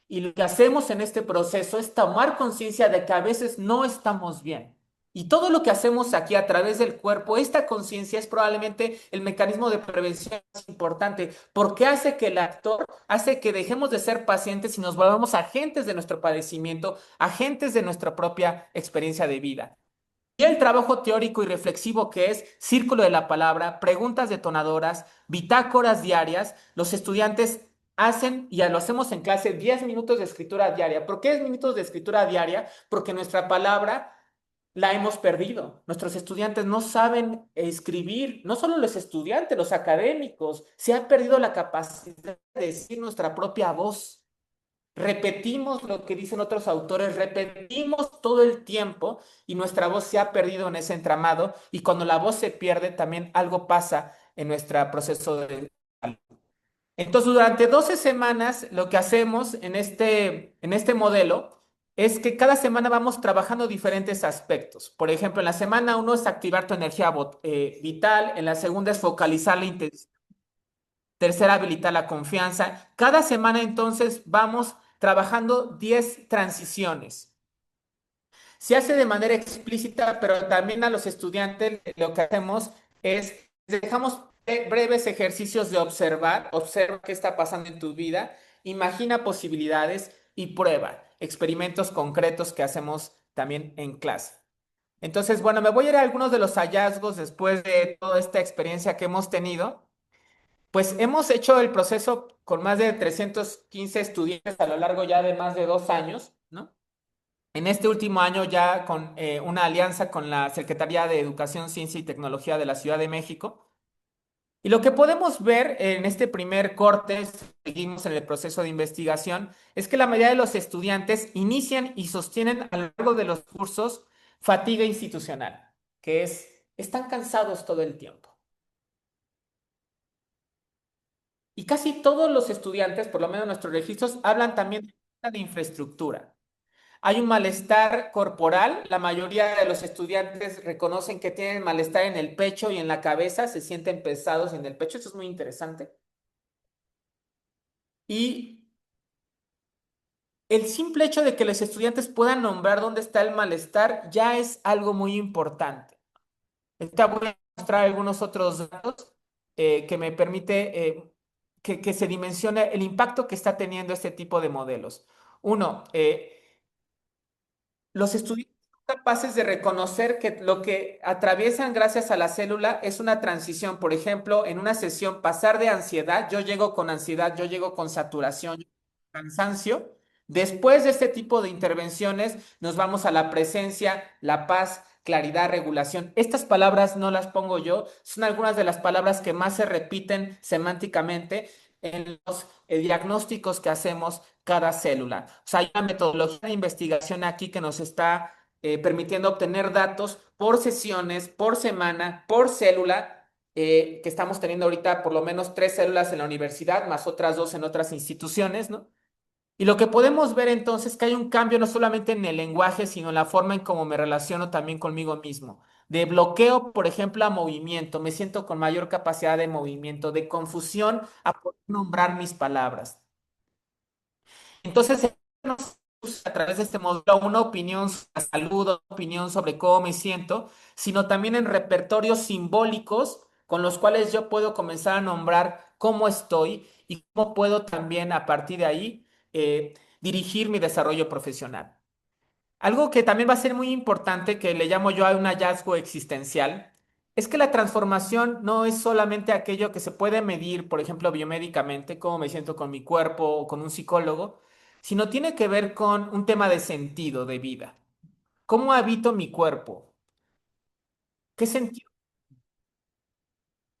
Y lo que hacemos en este proceso es tomar conciencia de que a veces no estamos bien. Y todo lo que hacemos aquí a través del cuerpo, esta conciencia es probablemente el mecanismo de prevención más importante, porque hace que el actor, hace que dejemos de ser pacientes y nos volvamos agentes de nuestro padecimiento, agentes de nuestra propia experiencia de vida. Y el trabajo teórico y reflexivo que es círculo de la palabra, preguntas detonadoras, bitácoras diarias, los estudiantes hacen, y ya lo hacemos en clase, 10 minutos de escritura diaria. ¿Por qué 10 minutos de escritura diaria? Porque nuestra palabra la hemos perdido. Nuestros estudiantes no saben escribir, no solo los estudiantes, los académicos, se ha perdido la capacidad de decir nuestra propia voz. Repetimos lo que dicen otros autores, repetimos todo el tiempo y nuestra voz se ha perdido en ese entramado y cuando la voz se pierde también algo pasa en nuestro proceso de salud. Entonces, durante 12 semanas, lo que hacemos en este modelo es que cada semana vamos trabajando diferentes aspectos. Por ejemplo, en la semana uno es activar tu energía vital, en la segunda es focalizar la intención. Tercera, habilitar la confianza. Cada semana entonces vamos trabajando 10 transiciones. Se hace de manera explícita, pero también a los estudiantes lo que hacemos es dejamos breves ejercicios de observar, observa qué está pasando en tu vida, imagina posibilidades y prueba experimentos concretos que hacemos también en clase. Entonces, bueno, me voy a ir a algunos de los hallazgos después de toda esta experiencia que hemos tenido. Pues hemos hecho el proceso con más de 315 estudiantes a lo largo ya de más de 2 años, ¿no? En este último año ya con una alianza con la Secretaría de Educación, Ciencia y Tecnología de la Ciudad de México. Y lo que podemos ver en este primer corte, seguimos en el proceso de investigación, es que la mayoría de los estudiantes inician y sostienen a lo largo de los cursos fatiga institucional, que están cansados todo el tiempo. Y casi todos los estudiantes, por lo menos nuestros registros, hablan también de infraestructura. Hay un malestar corporal. La mayoría de los estudiantes reconocen que tienen malestar en el pecho y en la cabeza, se sienten pesados en el pecho. Eso es muy interesante. Y el simple hecho de que los estudiantes puedan nombrar dónde está el malestar ya es algo muy importante. Ahorita voy a mostrar algunos otros datos que me permite que se dimensione el impacto que está teniendo este tipo de modelos. Uno, los estudiantes son capaces de reconocer que lo que atraviesan gracias a la célula es una transición. Por ejemplo, en una sesión, pasar de ansiedad, yo llego con ansiedad, yo llego con saturación, yo llego con cansancio. Después de este tipo de intervenciones, nos vamos a la presencia, la paz, claridad, regulación. Estas palabras no las pongo yo, son algunas de las palabras que más se repiten semánticamente en los diagnósticos que hacemos cada célula. O sea, hay una metodología de investigación aquí que nos está permitiendo obtener datos por sesiones, por semana, por célula, que estamos teniendo ahorita por lo menos 3 células en la universidad, más otras 2 en otras instituciones, ¿no? Y lo que podemos ver entonces es que hay un cambio no solamente en el lenguaje, sino en la forma en cómo me relaciono también conmigo mismo. De bloqueo, por ejemplo, a movimiento, me siento con mayor capacidad de movimiento, de confusión a poder nombrar mis palabras. Entonces, a través de este módulo, una opinión sobre la salud, una opinión sobre cómo me siento, sino también en repertorios simbólicos con los cuales yo puedo comenzar a nombrar cómo estoy y cómo puedo también a partir de ahí dirigir mi desarrollo profesional. Algo que también va a ser muy importante, que le llamo yo a un hallazgo existencial, es que la transformación no es solamente aquello que se puede medir, por ejemplo, biomédicamente, cómo me siento con mi cuerpo o con un psicólogo, sino tiene que ver con un tema de sentido de vida. ¿Cómo habito mi cuerpo? ¿Qué sentido?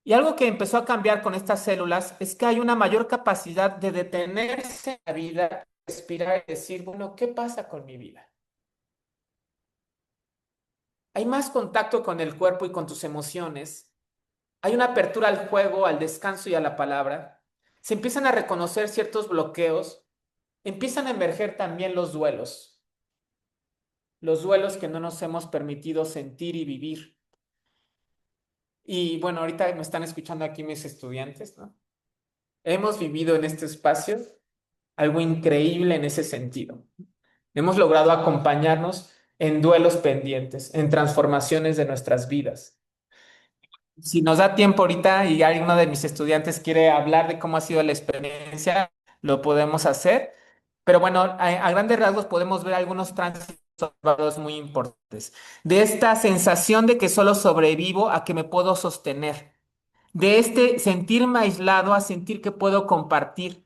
Y algo que empezó a cambiar con estas células es que hay una mayor capacidad de detenerse en la vida, respirar y decir, bueno, ¿qué pasa con mi vida? Hay más contacto con el cuerpo y con tus emociones. Hay una apertura al juego, al descanso y a la palabra. Se empiezan a reconocer ciertos bloqueos. Empiezan a emerger también los duelos que no nos hemos permitido sentir y vivir. Y bueno, ahorita me están escuchando aquí mis estudiantes, ¿no? Hemos vivido en este espacio algo increíble en ese sentido. Hemos logrado acompañarnos en duelos pendientes, en transformaciones de nuestras vidas. Si nos da tiempo ahorita y alguno de mis estudiantes quiere hablar de cómo ha sido la experiencia, lo podemos hacer. Pero bueno, a grandes rasgos podemos ver algunos tránsitos muy importantes. De esta sensación de que solo sobrevivo a que me puedo sostener. De este sentirme aislado a sentir que puedo compartir.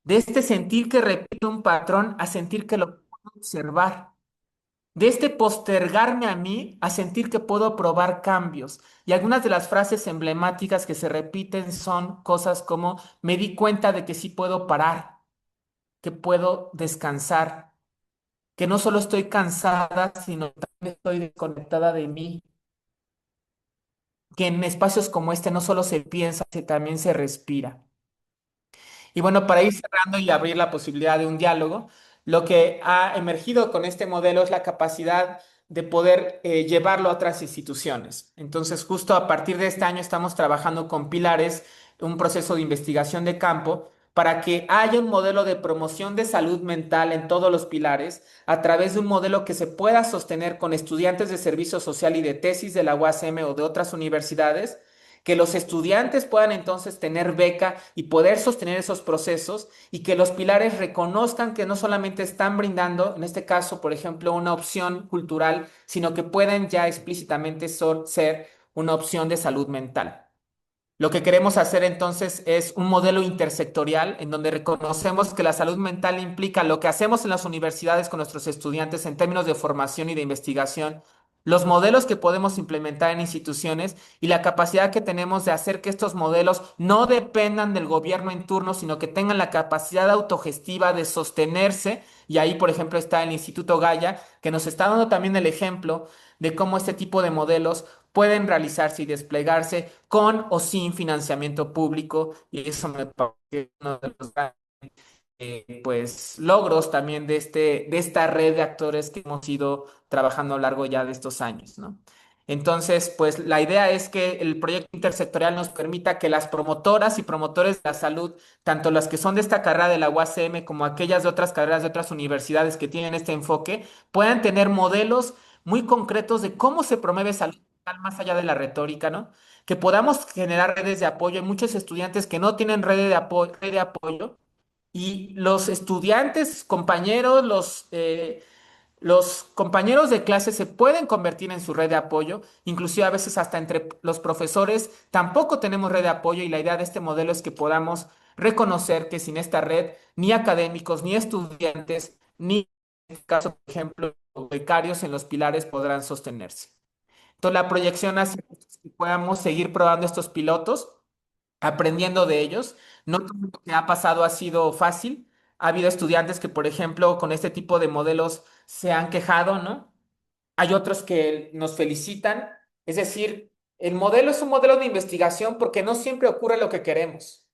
De este sentir que repito un patrón a sentir que lo puedo observar. De este postergarme a mí a sentir que puedo probar cambios. Y algunas de las frases emblemáticas que se repiten son cosas como me di cuenta de que sí puedo parar, que puedo descansar, que no solo estoy cansada, sino también estoy desconectada de mí, que en espacios como este no solo se piensa, sino también se respira. Y bueno, para ir cerrando y abrir la posibilidad de un diálogo, lo que ha emergido con este modelo es la capacidad de poder llevarlo a otras instituciones. Entonces, justo a partir de este año estamos trabajando con pilares, un proceso de investigación de campo, para que haya un modelo de promoción de salud mental en todos los pilares, a través de un modelo que se pueda sostener con estudiantes de servicio social y de tesis de la UASM o de otras universidades, que los estudiantes puedan entonces tener beca y poder sostener esos procesos y que los pilares reconozcan que no solamente están brindando, en este caso, por ejemplo, una opción cultural, sino que pueden ya explícitamente ser una opción de salud mental. Lo que queremos hacer entonces es un modelo intersectorial en donde reconocemos que la salud mental implica lo que hacemos en las universidades con nuestros estudiantes en términos de formación y de investigación, los modelos que podemos implementar en instituciones y la capacidad que tenemos de hacer que estos modelos no dependan del gobierno en turno, sino que tengan la capacidad autogestiva de sostenerse. Y ahí, por ejemplo, está el Instituto Gaia, que nos está dando también el ejemplo de cómo este tipo de modelos pueden realizarse y desplegarse con o sin financiamiento público, y eso me parece uno de los grandes pues logros también de esta red de actores que hemos ido trabajando a lo largo ya de estos años, ¿no? Entonces, pues la idea es que el proyecto intersectorial nos permita que las promotoras y promotores de la salud, tanto las que son de esta carrera de la UACM como aquellas de otras carreras de otras universidades que tienen este enfoque, puedan tener modelos muy concretos de cómo se promueve salud mental más allá de la retórica, ¿no? Que podamos generar redes de apoyo. Hay muchos estudiantes que no tienen red de apoyo y los estudiantes, compañeros, los compañeros de clase se pueden convertir en su red de apoyo, inclusive a veces hasta entre los profesores tampoco tenemos red de apoyo y la idea de este modelo es que podamos reconocer que sin esta red ni académicos, ni estudiantes, ni en este caso, por ejemplo, becarios en los pilares podrán sostenerse. Entonces la proyección hacia que podamos seguir probando estos pilotos aprendiendo de ellos. No todo lo que ha pasado ha sido fácil. Ha habido estudiantes que, por ejemplo, con este tipo de modelos se han quejado, ¿no? Hay otros que nos felicitan. Es decir, el modelo es un modelo de investigación porque no siempre ocurre lo que queremos.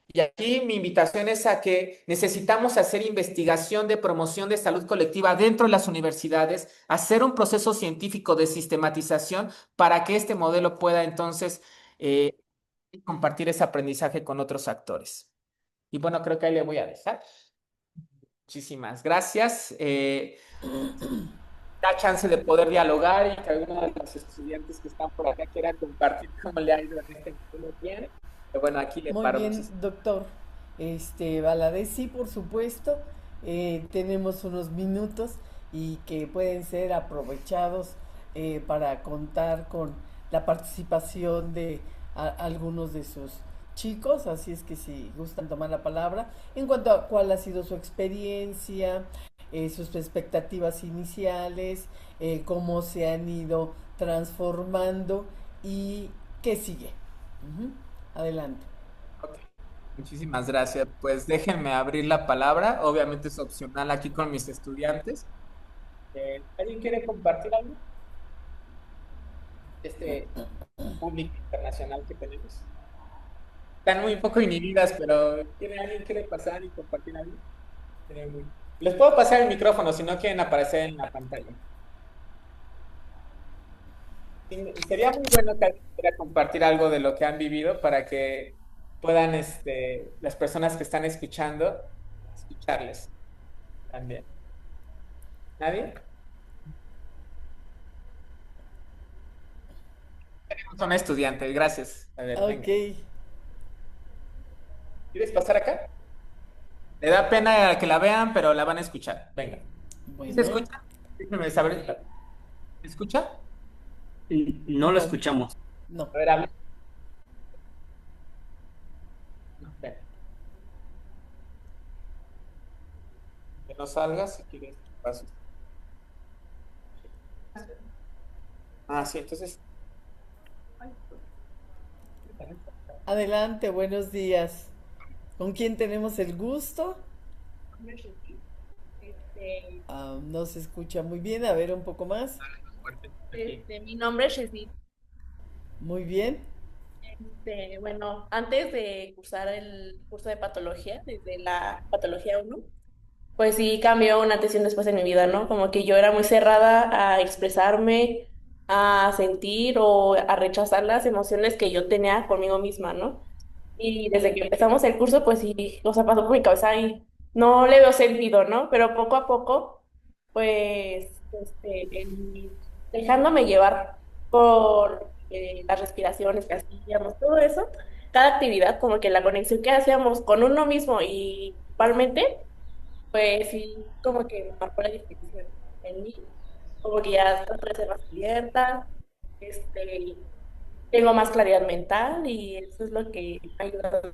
Y aquí mi invitación es a que necesitamos hacer investigación de promoción de salud colectiva dentro de las universidades, hacer un proceso científico de sistematización para que este modelo pueda entonces eh, y compartir ese aprendizaje con otros actores. Y bueno, creo que ahí le voy a dejar. Muchísimas gracias. Da chance de poder dialogar y que alguno de los estudiantes que están por acá quiera compartir cómo le ha ido en este tiempo. Pero bueno, aquí le Muy paro. bien, doctor. Valadez, sí, por supuesto. Tenemos unos minutos y que pueden ser aprovechados para contar con la participación de algunos de sus chicos, así es que si gustan tomar la palabra, en cuanto a cuál ha sido su experiencia, sus expectativas iniciales, cómo se han ido transformando y qué sigue. Ujú. Adelante. Ok, muchísimas gracias. Pues déjenme abrir la palabra. Obviamente es opcional aquí con mis estudiantes. ¿Alguien quiere compartir algo? Este público internacional que tenemos. Están muy poco inhibidas, pero ¿alguien quiere pasar y compartir algo? Les puedo pasar el micrófono si no quieren aparecer en la pantalla. Sí, sería muy bueno que alguien quiera compartir algo de lo que han vivido para que puedan, las personas que están escuchando, escucharles también. ¿Nadie? Son estudiantes, gracias. A ver, venga. Ok, ¿Quieres pasar acá? Le da pena que la vean, pero la van a escuchar. Venga. ¿Sí ¿Se bueno, escucha? Déjenme saber. ¿Se escucha? No lo no, escuchamos. no. A ver, habla. No, ven. Que no salgas si quieres. Paso. Ah, sí, entonces. Adelante, buenos días. ¿Con quién tenemos el gusto? Este, No se escucha muy bien, a ver un poco más. mi nombre es Jessit. Muy bien. Bueno, antes de cursar el curso de patología, desde la patología uno, pues sí cambió una antes y un después en mi vida, ¿no? Como que yo era muy cerrada a expresarme, a sentir o a rechazar las emociones que yo tenía conmigo misma, ¿no? Y desde que empezamos el curso, pues sí, o sea, pasó por mi cabeza y no le veo sentido, ¿no? Pero poco a poco, pues, dejándome llevar por las respiraciones que hacíamos, todo eso, cada actividad, como que la conexión que hacíamos con uno mismo y principalmente, pues sí, como que marcó la diferencia en mí, como que ya trato de ser más abierta, este, tengo más claridad mental y eso es lo que me ha ayudado.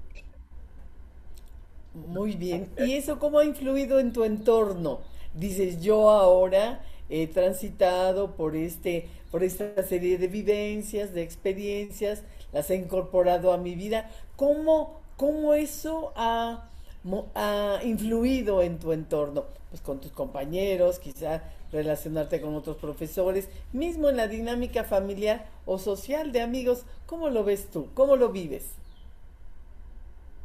Muy bien. ¿Y eso cómo ha influido en tu entorno? Dices, yo ahora he transitado por esta serie de vivencias, de experiencias, las he incorporado a mi vida. ¿Cómo eso ha influido en tu entorno? Pues con tus compañeros, quizá relacionarte con otros profesores, mismo en la dinámica familiar o social de amigos. ¿Cómo lo ves tú? ¿Cómo lo vives?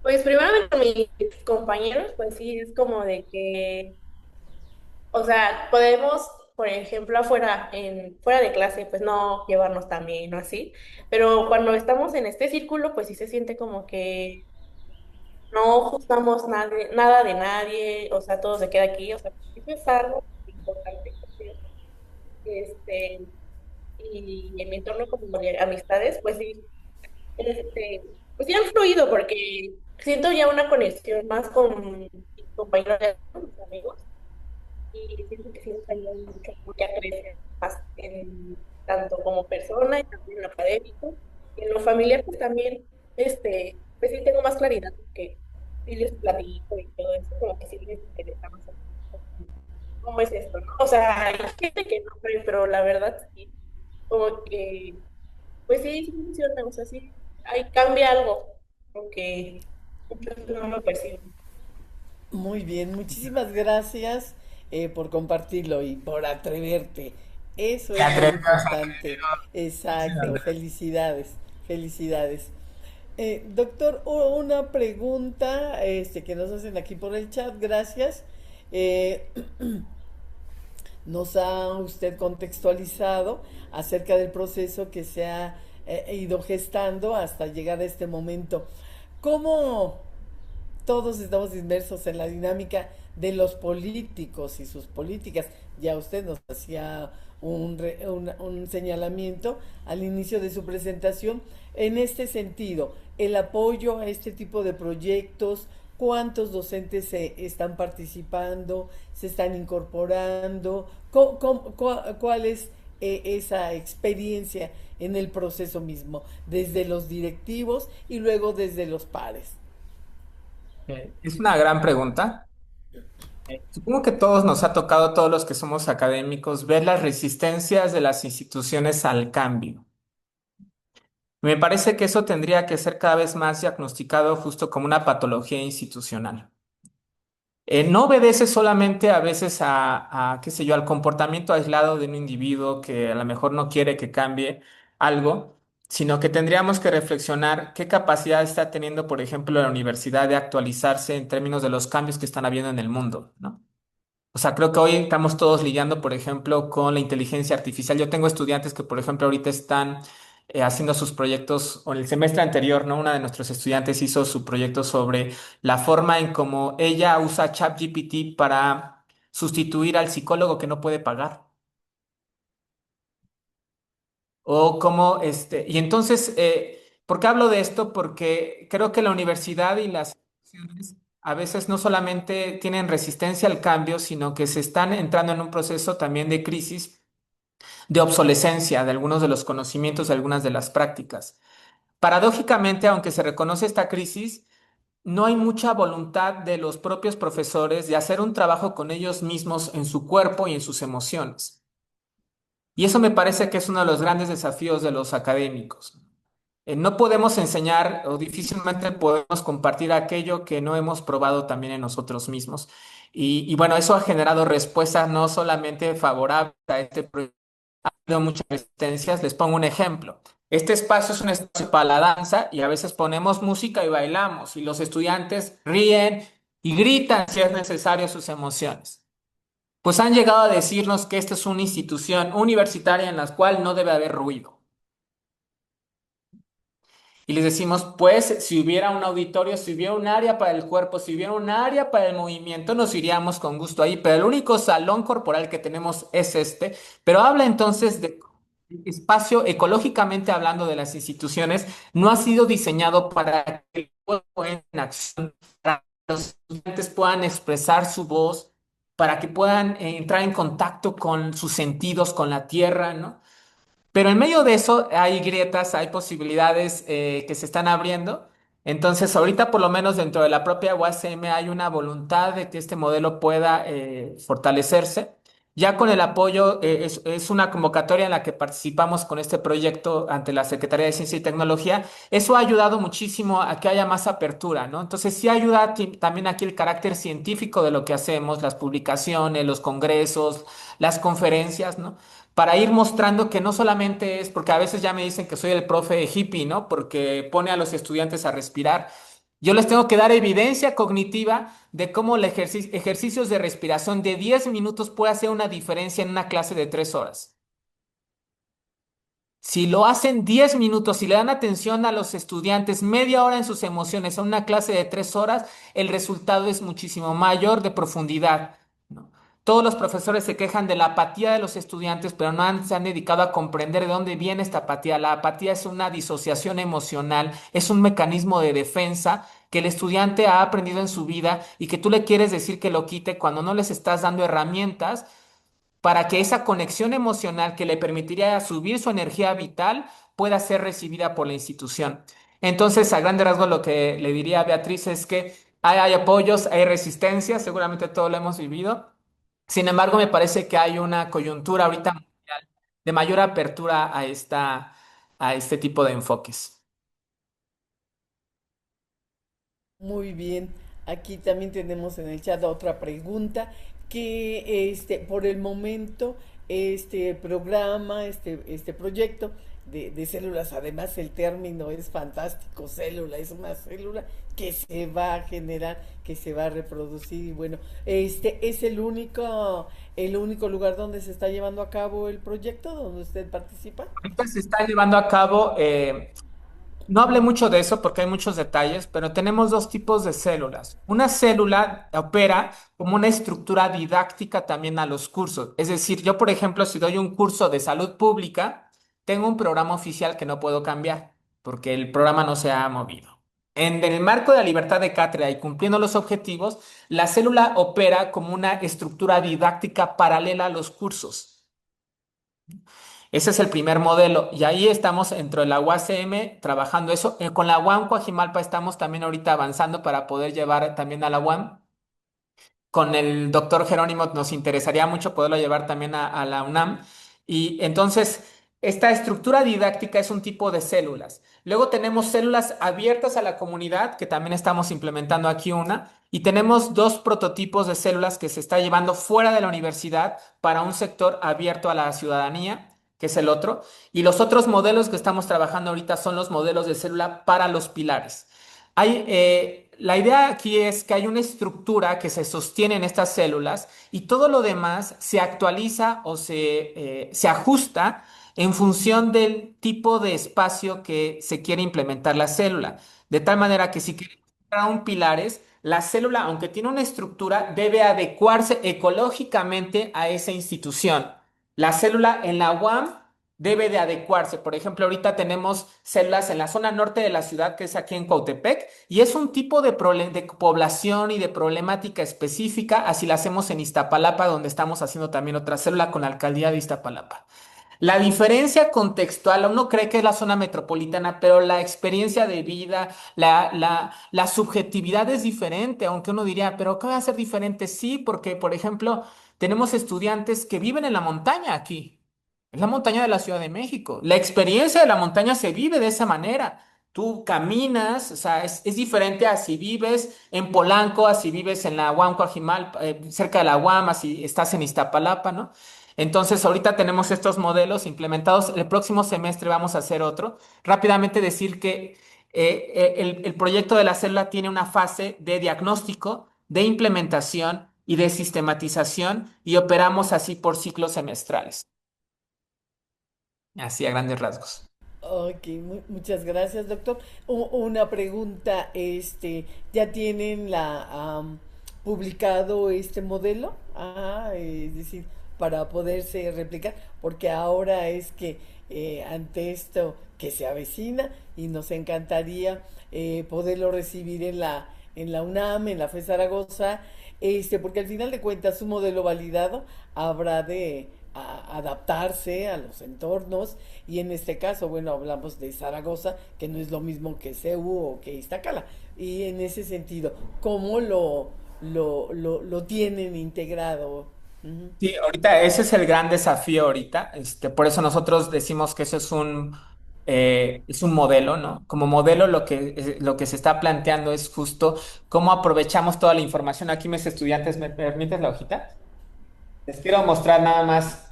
Pues primeramente mis compañeros, pues sí, es como de que, o sea, podemos, por ejemplo, fuera de clase, pues no llevarnos tan bien o así, pero cuando estamos en este círculo, pues sí se siente como que no juzgamos nada de nadie, o sea, todo se queda aquí, o sea, eso es algo importante. Este, y en mi entorno como de amistades, pues sí, este, pues sí han fluido porque siento ya una conexión más con mis compañeros, mis amigos, y siento que sí nos ayudan mucho porque a crecer más tanto como persona y también en lo académico. Y en lo familiar, pues también, pues sí tengo más claridad porque sí les platico y todo eso, como que sí les interesa más cómo es esto, ¿no? O sea, hay gente que no cree, pero la verdad sí, como que, pues sí, sí funciona, o sea, sí, ahí cambia algo, aunque muchos no lo perciben. Muy bien, muchísimas gracias por compartirlo y por atreverte. Eso Te es muy atreves a importante. Exacto, hacerlo. felicidades, felicidades. Doctor, una pregunta que nos hacen aquí por el chat, gracias. Eh, Nos ha usted contextualizado acerca del proceso que se ha ido gestando hasta llegar a este momento. ¿Cómo todos estamos inmersos en la dinámica de los políticos y sus políticas? Ya usted nos hacía un señalamiento al inicio de su presentación en este sentido, el apoyo a este tipo de proyectos, cuántos docentes se están participando, se están incorporando, cuál es esa experiencia en el proceso mismo, desde los directivos y luego desde los pares. Es una gran pregunta. Supongo que todos nos ha tocado, todos los que somos académicos, ver las resistencias de las instituciones al cambio. Me parece que eso tendría que ser cada vez más diagnosticado justo como una patología institucional. No obedece solamente a veces qué sé yo, al comportamiento aislado de un individuo que a lo mejor no quiere que cambie algo, sino que tendríamos que reflexionar qué capacidad está teniendo, por ejemplo, la universidad de actualizarse en términos de los cambios que están habiendo en el mundo, ¿no? O sea, creo que hoy estamos todos lidiando, por ejemplo, con la inteligencia artificial. Yo tengo estudiantes que, por ejemplo, ahorita están haciendo sus proyectos, o en el semestre anterior, ¿no? Una de nuestros estudiantes hizo su proyecto sobre la forma en cómo ella usa ChatGPT para sustituir al psicólogo que no puede pagar. O cómo, y entonces, ¿por qué hablo de esto? Porque creo que la universidad y las instituciones a veces no solamente tienen resistencia al cambio, sino que se están entrando en un proceso también de crisis, de obsolescencia de algunos de los conocimientos, de algunas de las prácticas. Paradójicamente, aunque se reconoce esta crisis, no hay mucha voluntad de los propios profesores de hacer un trabajo con ellos mismos en su cuerpo y en sus emociones. Y eso me parece que es uno de los grandes desafíos de los académicos. No podemos enseñar o difícilmente podemos compartir aquello que no hemos probado también en nosotros mismos. Y bueno, eso ha generado respuestas no solamente favorables a este proyecto, ha habido muchas resistencias. Les pongo un ejemplo. Este espacio es un espacio para la danza y a veces ponemos música y bailamos y los estudiantes ríen y gritan si es necesario sus emociones. Pues han llegado a decirnos que esta es una institución universitaria en la cual no debe haber ruido. Y les decimos, pues, si hubiera un auditorio, si hubiera un área para el cuerpo, si hubiera un área para el movimiento, nos iríamos con gusto ahí, pero el único salón corporal que tenemos es este. Pero habla entonces de espacio ecológicamente hablando de las instituciones, no ha sido diseñado para que el cuerpo en acción, para que los estudiantes puedan expresar su voz, para que puedan entrar en contacto con sus sentidos, con la tierra, ¿no? Pero en medio de eso hay grietas, hay posibilidades que se están abriendo. Entonces, ahorita por lo menos dentro de la propia UASM hay una voluntad de que este modelo pueda fortalecerse. Ya con el apoyo, es una convocatoria en la que participamos con este proyecto ante la Secretaría de Ciencia y Tecnología. Eso ha ayudado muchísimo a que haya más apertura, ¿no? Entonces, sí ayuda también aquí el carácter científico de lo que hacemos, las publicaciones, los congresos, las conferencias, ¿no? Para ir mostrando que no solamente es, porque a veces ya me dicen que soy el profe hippie, ¿no? Porque pone a los estudiantes a respirar. Yo les tengo que dar evidencia cognitiva de cómo los ejercicios de respiración de 10 minutos puede hacer una diferencia en una clase de 3 horas. Si lo hacen 10 minutos, si le dan atención a los estudiantes media hora en sus emociones a una clase de 3 horas, el resultado es muchísimo mayor de profundidad, ¿no? Todos los profesores se quejan de la apatía de los estudiantes, pero se han dedicado a comprender de dónde viene esta apatía. La apatía es una disociación emocional, es un mecanismo de defensa que el estudiante ha aprendido en su vida y que tú le quieres decir que lo quite cuando no les estás dando herramientas para que esa conexión emocional que le permitiría subir su energía vital pueda ser recibida por la institución. Entonces, a grande rasgo, lo que le diría a Beatriz es que hay apoyos, hay resistencia, seguramente todo lo hemos vivido. Sin embargo, me parece que hay una coyuntura ahorita mundial de mayor apertura a este tipo de enfoques. Muy bien. Aquí también tenemos en el chat otra pregunta que por el momento este programa, este proyecto de células, además el término es fantástico, célula, es una célula que se va a generar, que se va a reproducir y bueno, este es el único lugar donde se está llevando a cabo el proyecto, donde usted participa. Ahorita se está llevando a cabo. No hablé mucho de eso porque hay muchos detalles, pero tenemos dos tipos de células. Una célula opera como una estructura didáctica también a los cursos. Es decir, yo, por ejemplo, si doy un curso de salud pública, tengo un programa oficial que no puedo cambiar porque el programa no se ha movido. En el marco de la libertad de cátedra y cumpliendo los objetivos, la célula opera como una estructura didáctica paralela a los cursos. Ese es el primer modelo y ahí estamos dentro de la UACM trabajando eso. Con la UAM Coajimalpa estamos también ahorita avanzando para poder llevar también a la UAM. Con el doctor Jerónimo nos interesaría mucho poderlo llevar también a la UNAM. Y entonces, esta estructura didáctica es un tipo de células. Luego tenemos células abiertas a la comunidad, que también estamos implementando aquí una. Y tenemos dos prototipos de células que se está llevando fuera de la universidad para un sector abierto a la ciudadanía, que es el otro. Y los otros modelos que estamos trabajando ahorita son los modelos de célula para los pilares. La idea aquí es que hay una estructura que se sostiene en estas células y todo lo demás se actualiza o se ajusta en función del tipo de espacio que se quiere implementar la célula. De tal manera que si queremos crear un pilares, la célula, aunque tiene una estructura, debe adecuarse ecológicamente a esa institución. La célula en la UAM debe de adecuarse. Por ejemplo, ahorita tenemos células en la zona norte de la ciudad, que es aquí en Cuautepec, y es un tipo de población y de problemática específica, así la hacemos en Iztapalapa, donde estamos haciendo también otra célula con la alcaldía de Iztapalapa. La diferencia contextual, uno cree que es la zona metropolitana, pero la experiencia de vida, la subjetividad es diferente, aunque uno diría, pero ¿qué va a ser diferente? Sí, porque, por ejemplo, tenemos estudiantes que viven en la montaña aquí. Es la montaña de la Ciudad de México. La experiencia de la montaña se vive de esa manera. Tú caminas, o sea, es diferente a si vives en Polanco, a si vives en la UAM Coajimalpa, cerca de la UAM, a si estás en Iztapalapa, ¿no? Entonces, ahorita tenemos estos modelos implementados. El próximo semestre vamos a hacer otro. Rápidamente decir que el proyecto de la célula tiene una fase de diagnóstico, de implementación y de sistematización y operamos así por ciclos semestrales. Así a grandes rasgos. Ok, muchas gracias, doctor. Una pregunta, ¿ya tienen publicado este modelo? Es decir, para poderse replicar, porque ahora es que ante esto que se avecina y nos encantaría poderlo recibir en la UNAM, en la FE Zaragoza, porque al final de cuentas un modelo validado habrá de adaptarse a los entornos y en este caso, bueno, hablamos de Zaragoza, que no es lo mismo que CEU o que Iztacala. Y en ese sentido, ¿cómo lo tienen integrado? Ujú. Sí, ahorita ese es el gran desafío ahorita. Por eso nosotros decimos que eso es un modelo, ¿no? Como modelo lo que se está planteando es justo cómo aprovechamos toda la información. Aquí mis estudiantes, ¿me permites la hojita? Les quiero mostrar nada más.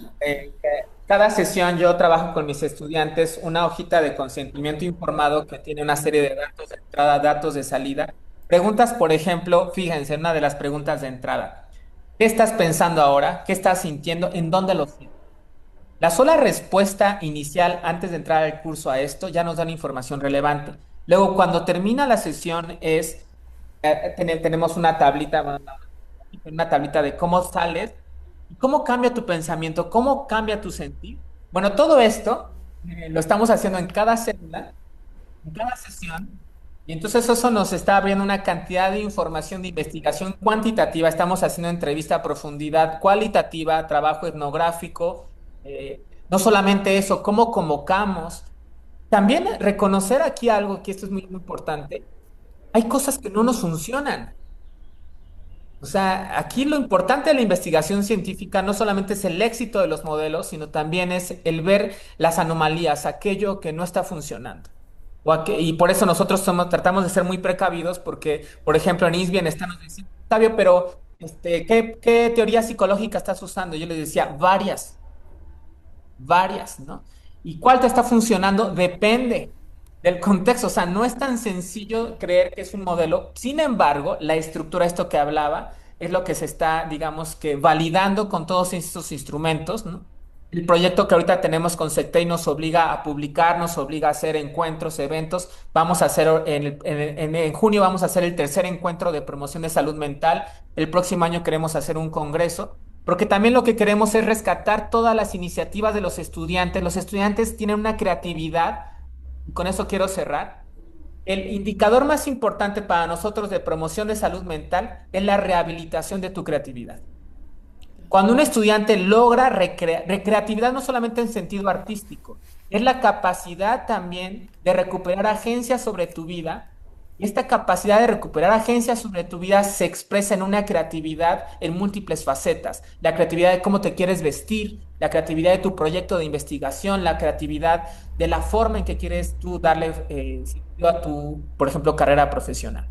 cada sesión yo trabajo con mis estudiantes una hojita de consentimiento informado que tiene una serie de datos de entrada, datos de salida. Preguntas, por ejemplo, fíjense, una de las preguntas de entrada. ¿Qué estás pensando ahora? ¿Qué estás sintiendo? ¿En dónde lo sientes? La sola respuesta inicial antes de entrar al curso a esto ya nos da una información relevante. Luego, cuando termina la sesión tenemos una tablita, bueno, una tablita de cómo sales y cómo cambia tu pensamiento, cómo cambia tu sentir. Bueno, todo esto lo estamos haciendo en cada célula, en cada sesión, y entonces eso nos está abriendo una cantidad de información de investigación cuantitativa. Estamos haciendo entrevista a profundidad, cualitativa, trabajo etnográfico, no solamente eso, cómo convocamos. También reconocer aquí algo que esto es muy, muy importante. Hay cosas que no nos funcionan. O sea, aquí lo importante de la investigación científica no solamente es el éxito de los modelos, sino también es el ver las anomalías, aquello que no está funcionando. Y por eso nosotros tratamos de ser muy precavidos porque, por ejemplo, en IS Bienestar nos decían, Octavio, pero ¿qué teoría psicológica estás usando? Yo les decía, varias, ¿no? ¿Y cuál te está funcionando? Depende del contexto. O sea, no es tan sencillo creer que es un modelo. Sin embargo, la estructura, esto que hablaba, es lo que se está, digamos que, validando con todos estos instrumentos, ¿no? El proyecto que ahorita tenemos con Sectei nos obliga a publicar, nos obliga a hacer encuentros, eventos. Vamos a hacer, en junio vamos a hacer el tercer encuentro de promoción de salud mental. El próximo año queremos hacer un congreso, porque también lo que queremos es rescatar todas las iniciativas de los estudiantes. Los estudiantes tienen una creatividad, y con eso quiero cerrar. El indicador más importante para nosotros de promoción de salud mental es la rehabilitación de tu creatividad. Cuando un estudiante logra recreatividad, no solamente en sentido artístico, es la capacidad también de recuperar agencia sobre tu vida. Y esta capacidad de recuperar agencia sobre tu vida se expresa en una creatividad en múltiples facetas. La creatividad de cómo te quieres vestir, la creatividad de tu proyecto de investigación, la creatividad de la forma en que quieres tú darle sentido a tu, por ejemplo, carrera profesional.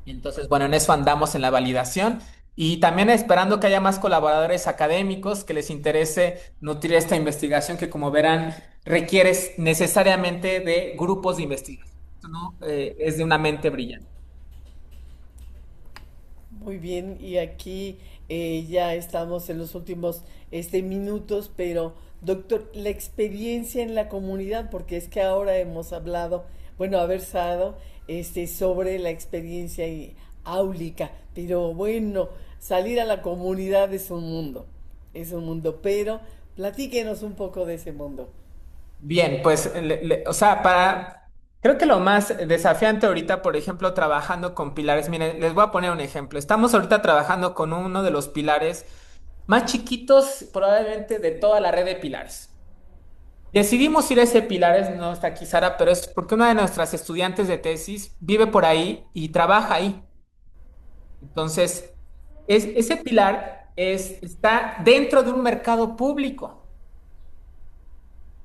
Y entonces, bueno, en eso andamos en la validación y también esperando que haya más colaboradores académicos que les interese nutrir esta investigación que, como verán, requiere necesariamente de grupos de investigación. Esto no es de una mente brillante. Muy bien, y aquí ya estamos en los últimos minutos, pero doctor, la experiencia en la comunidad, porque es que ahora hemos hablado, bueno, ha versado sobre la experiencia áulica, pero bueno, salir a la comunidad es un mundo, pero platíquenos un poco de ese mundo. Bien, pues, o sea, creo que lo más desafiante ahorita, por ejemplo, trabajando con pilares, miren, les voy a poner un ejemplo. Estamos ahorita trabajando con uno de los pilares más chiquitos probablemente de toda la red de pilares. Decidimos ir a ese pilares, no está aquí Sara, pero es porque una de nuestras estudiantes de tesis vive por ahí y trabaja ahí. Entonces, ese pilar está dentro de un mercado público.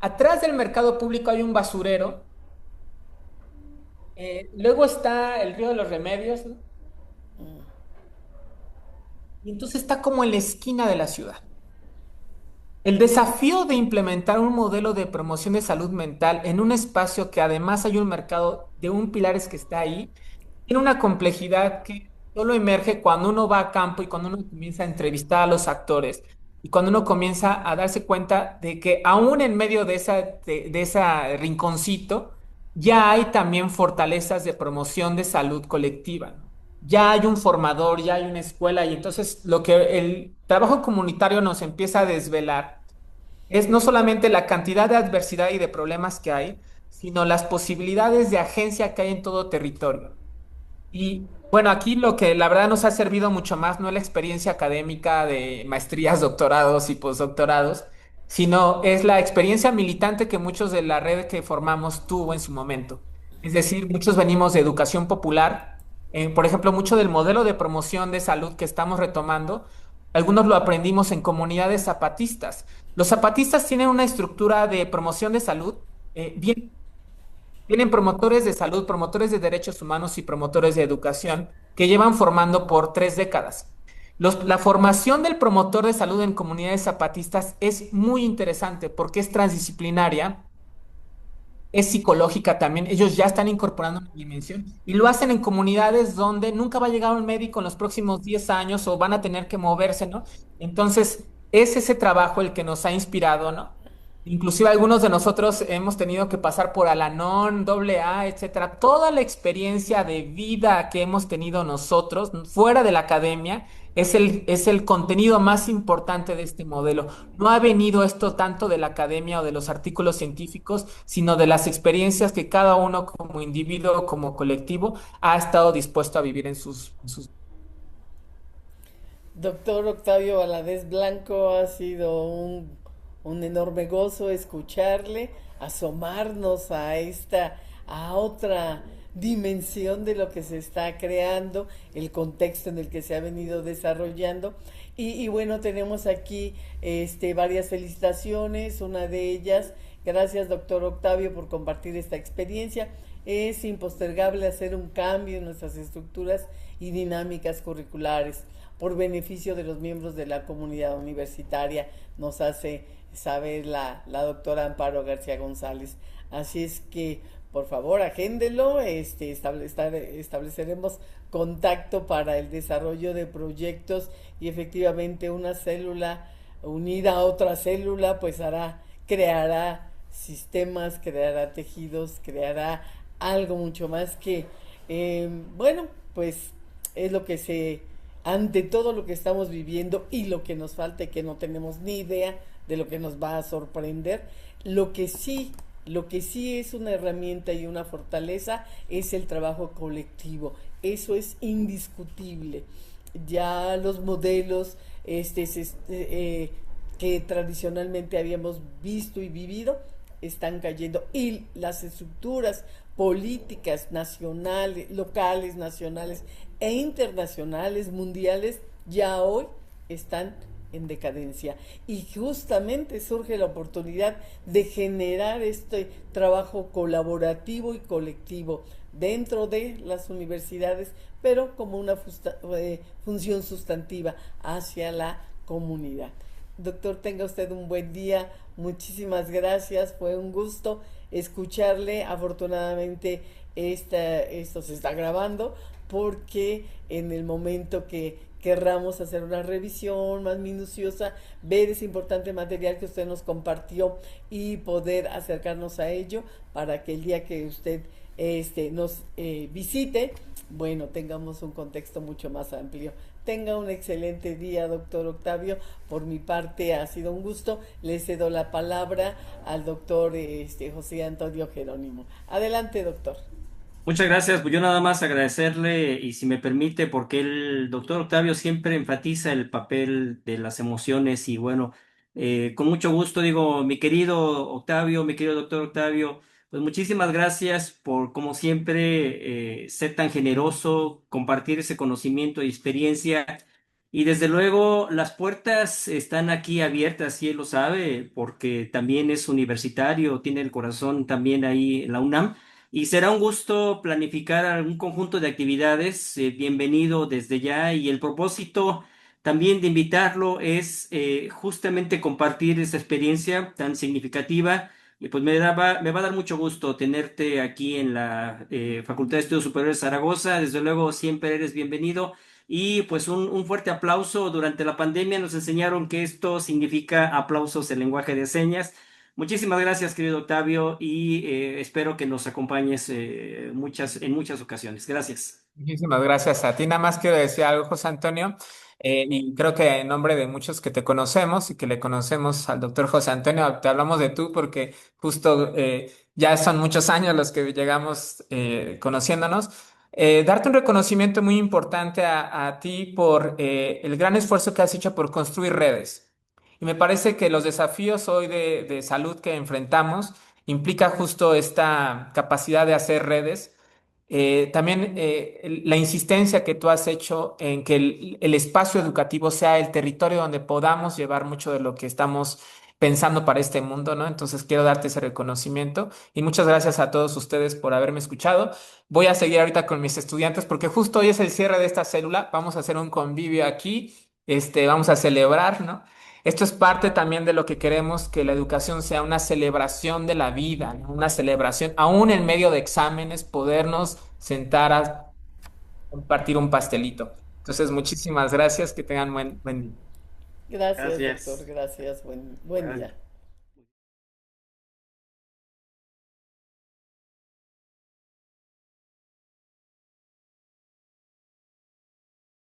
Atrás del mercado público hay un basurero. Luego está el Río de los Remedios, ¿no? Y entonces está como en la esquina de la ciudad. El desafío de implementar un modelo de promoción de salud mental en un espacio que además hay un mercado de un pilares que está ahí, tiene una complejidad que solo emerge cuando uno va a campo y cuando uno comienza a entrevistar a los actores y cuando uno comienza a darse cuenta de que aún en medio de ese rinconcito ya hay también fortalezas de promoción de salud colectiva, ¿no? Ya hay un formador, ya hay una escuela y entonces lo que el trabajo comunitario nos empieza a desvelar es no solamente la cantidad de adversidad y de problemas que hay, sino las posibilidades de agencia que hay en todo territorio. Y bueno, aquí lo que la verdad nos ha servido mucho más no es la experiencia académica de maestrías, doctorados y postdoctorados, sino es la experiencia militante que muchos de la red que formamos tuvo en su momento. Es decir, muchos venimos de educación popular, por ejemplo, mucho del modelo de promoción de salud que estamos retomando, algunos lo aprendimos en comunidades zapatistas. Los zapatistas tienen una estructura de promoción de salud bien. Tienen promotores de salud, promotores de derechos humanos y promotores de educación que llevan formando por 3 décadas. La formación del promotor de salud en comunidades zapatistas es muy interesante porque es transdisciplinaria, es psicológica también. Ellos ya están incorporando una dimensión y lo hacen en comunidades donde nunca va a llegar un médico en los próximos 10 años o van a tener que moverse, ¿no? Entonces, es ese trabajo el que nos ha inspirado, ¿no? Inclusive algunos de nosotros hemos tenido que pasar por Al-Anon, AA, etcétera. Toda la experiencia de vida que hemos tenido nosotros fuera de la academia es el contenido más importante de este modelo. No ha venido esto tanto de la academia o de los artículos científicos, sino de las experiencias que cada uno como individuo, como colectivo, ha estado dispuesto a vivir en sus... Doctor Octavio Valadez Blanco, ha sido un enorme gozo escucharle, asomarnos a a otra dimensión de lo que se está creando, el contexto en el que se ha venido desarrollando. Y bueno, tenemos aquí varias felicitaciones, una de ellas, gracias doctor Octavio por compartir esta experiencia. Es impostergable hacer un cambio en nuestras estructuras y dinámicas curriculares por beneficio de los miembros de la comunidad universitaria, nos hace saber la doctora Amparo García González. Así es que, por favor, agéndelo, estableceremos contacto para el desarrollo de proyectos y efectivamente una célula unida a otra célula, pues creará sistemas, creará tejidos, creará algo mucho más que, bueno, pues es lo que ante todo lo que estamos viviendo y lo que nos falta y que no tenemos ni idea de lo que nos va a sorprender, lo que sí es una herramienta y una fortaleza es el trabajo colectivo. Eso es indiscutible. Ya los modelos que tradicionalmente habíamos visto y vivido están cayendo y las estructuras políticas nacionales, locales, nacionales e internacionales, mundiales, ya hoy están en decadencia y justamente surge la oportunidad de generar este trabajo colaborativo y colectivo dentro de las universidades, pero como una función sustantiva hacia la comunidad. Doctor, tenga usted un buen día, muchísimas gracias, fue un gusto escucharle. Afortunadamente esto se está grabando porque en el momento que querramos hacer una revisión más minuciosa, ver ese importante material que usted nos compartió y poder acercarnos a ello para que el día que usted nos visite, bueno, tengamos un contexto mucho más amplio. Tenga un excelente día, doctor Octavio. Por mi parte ha sido un gusto. Le cedo la palabra al doctor José Antonio Jerónimo. Adelante, doctor. Muchas gracias. Pues yo nada más agradecerle y si me permite, porque el doctor Octavio siempre enfatiza el papel de las emociones y bueno, con mucho gusto digo, mi querido Octavio, mi querido doctor Octavio, pues muchísimas gracias por como siempre ser tan generoso, compartir ese conocimiento y experiencia. Y desde luego las puertas están aquí abiertas, y él lo sabe, porque también es universitario, tiene el corazón también ahí en la UNAM. Y será un gusto planificar algún conjunto de actividades. Bienvenido desde ya. Y el propósito también de invitarlo es justamente compartir esta experiencia tan significativa. Y pues me va a dar mucho gusto tenerte aquí en la Facultad de Estudios Superiores de Zaragoza. Desde luego, siempre eres bienvenido. Y pues un fuerte aplauso. Durante la pandemia nos enseñaron que esto significa aplausos en lenguaje de señas. Muchísimas gracias, querido Octavio, y espero que nos acompañes en muchas ocasiones. Gracias. Muchísimas gracias a ti. Nada más quiero decir algo, José Antonio, y creo que en nombre de muchos que te conocemos y que le conocemos al doctor José Antonio, te hablamos de tú porque justo ya son muchos años los que llegamos conociéndonos. Darte un reconocimiento muy importante a ti por el gran esfuerzo que has hecho por construir redes. Y me parece que los desafíos hoy de salud que enfrentamos implica justo esta capacidad de hacer redes. También la insistencia que tú has hecho en que el espacio educativo sea el territorio donde podamos llevar mucho de lo que estamos pensando para este mundo, ¿no? Entonces quiero darte ese reconocimiento y muchas gracias a todos ustedes por haberme escuchado. Voy a seguir ahorita con mis estudiantes porque justo hoy es el cierre de esta célula. Vamos a hacer un convivio aquí vamos a celebrar, ¿no? Esto es parte también de lo que queremos, que la educación sea una celebración de la vida, ¿no? Una celebración, aún en medio de exámenes, podernos sentar a compartir un pastelito. Entonces, muchísimas gracias, que tengan buen día. Gracias, doctor, Gracias. gracias, buen día.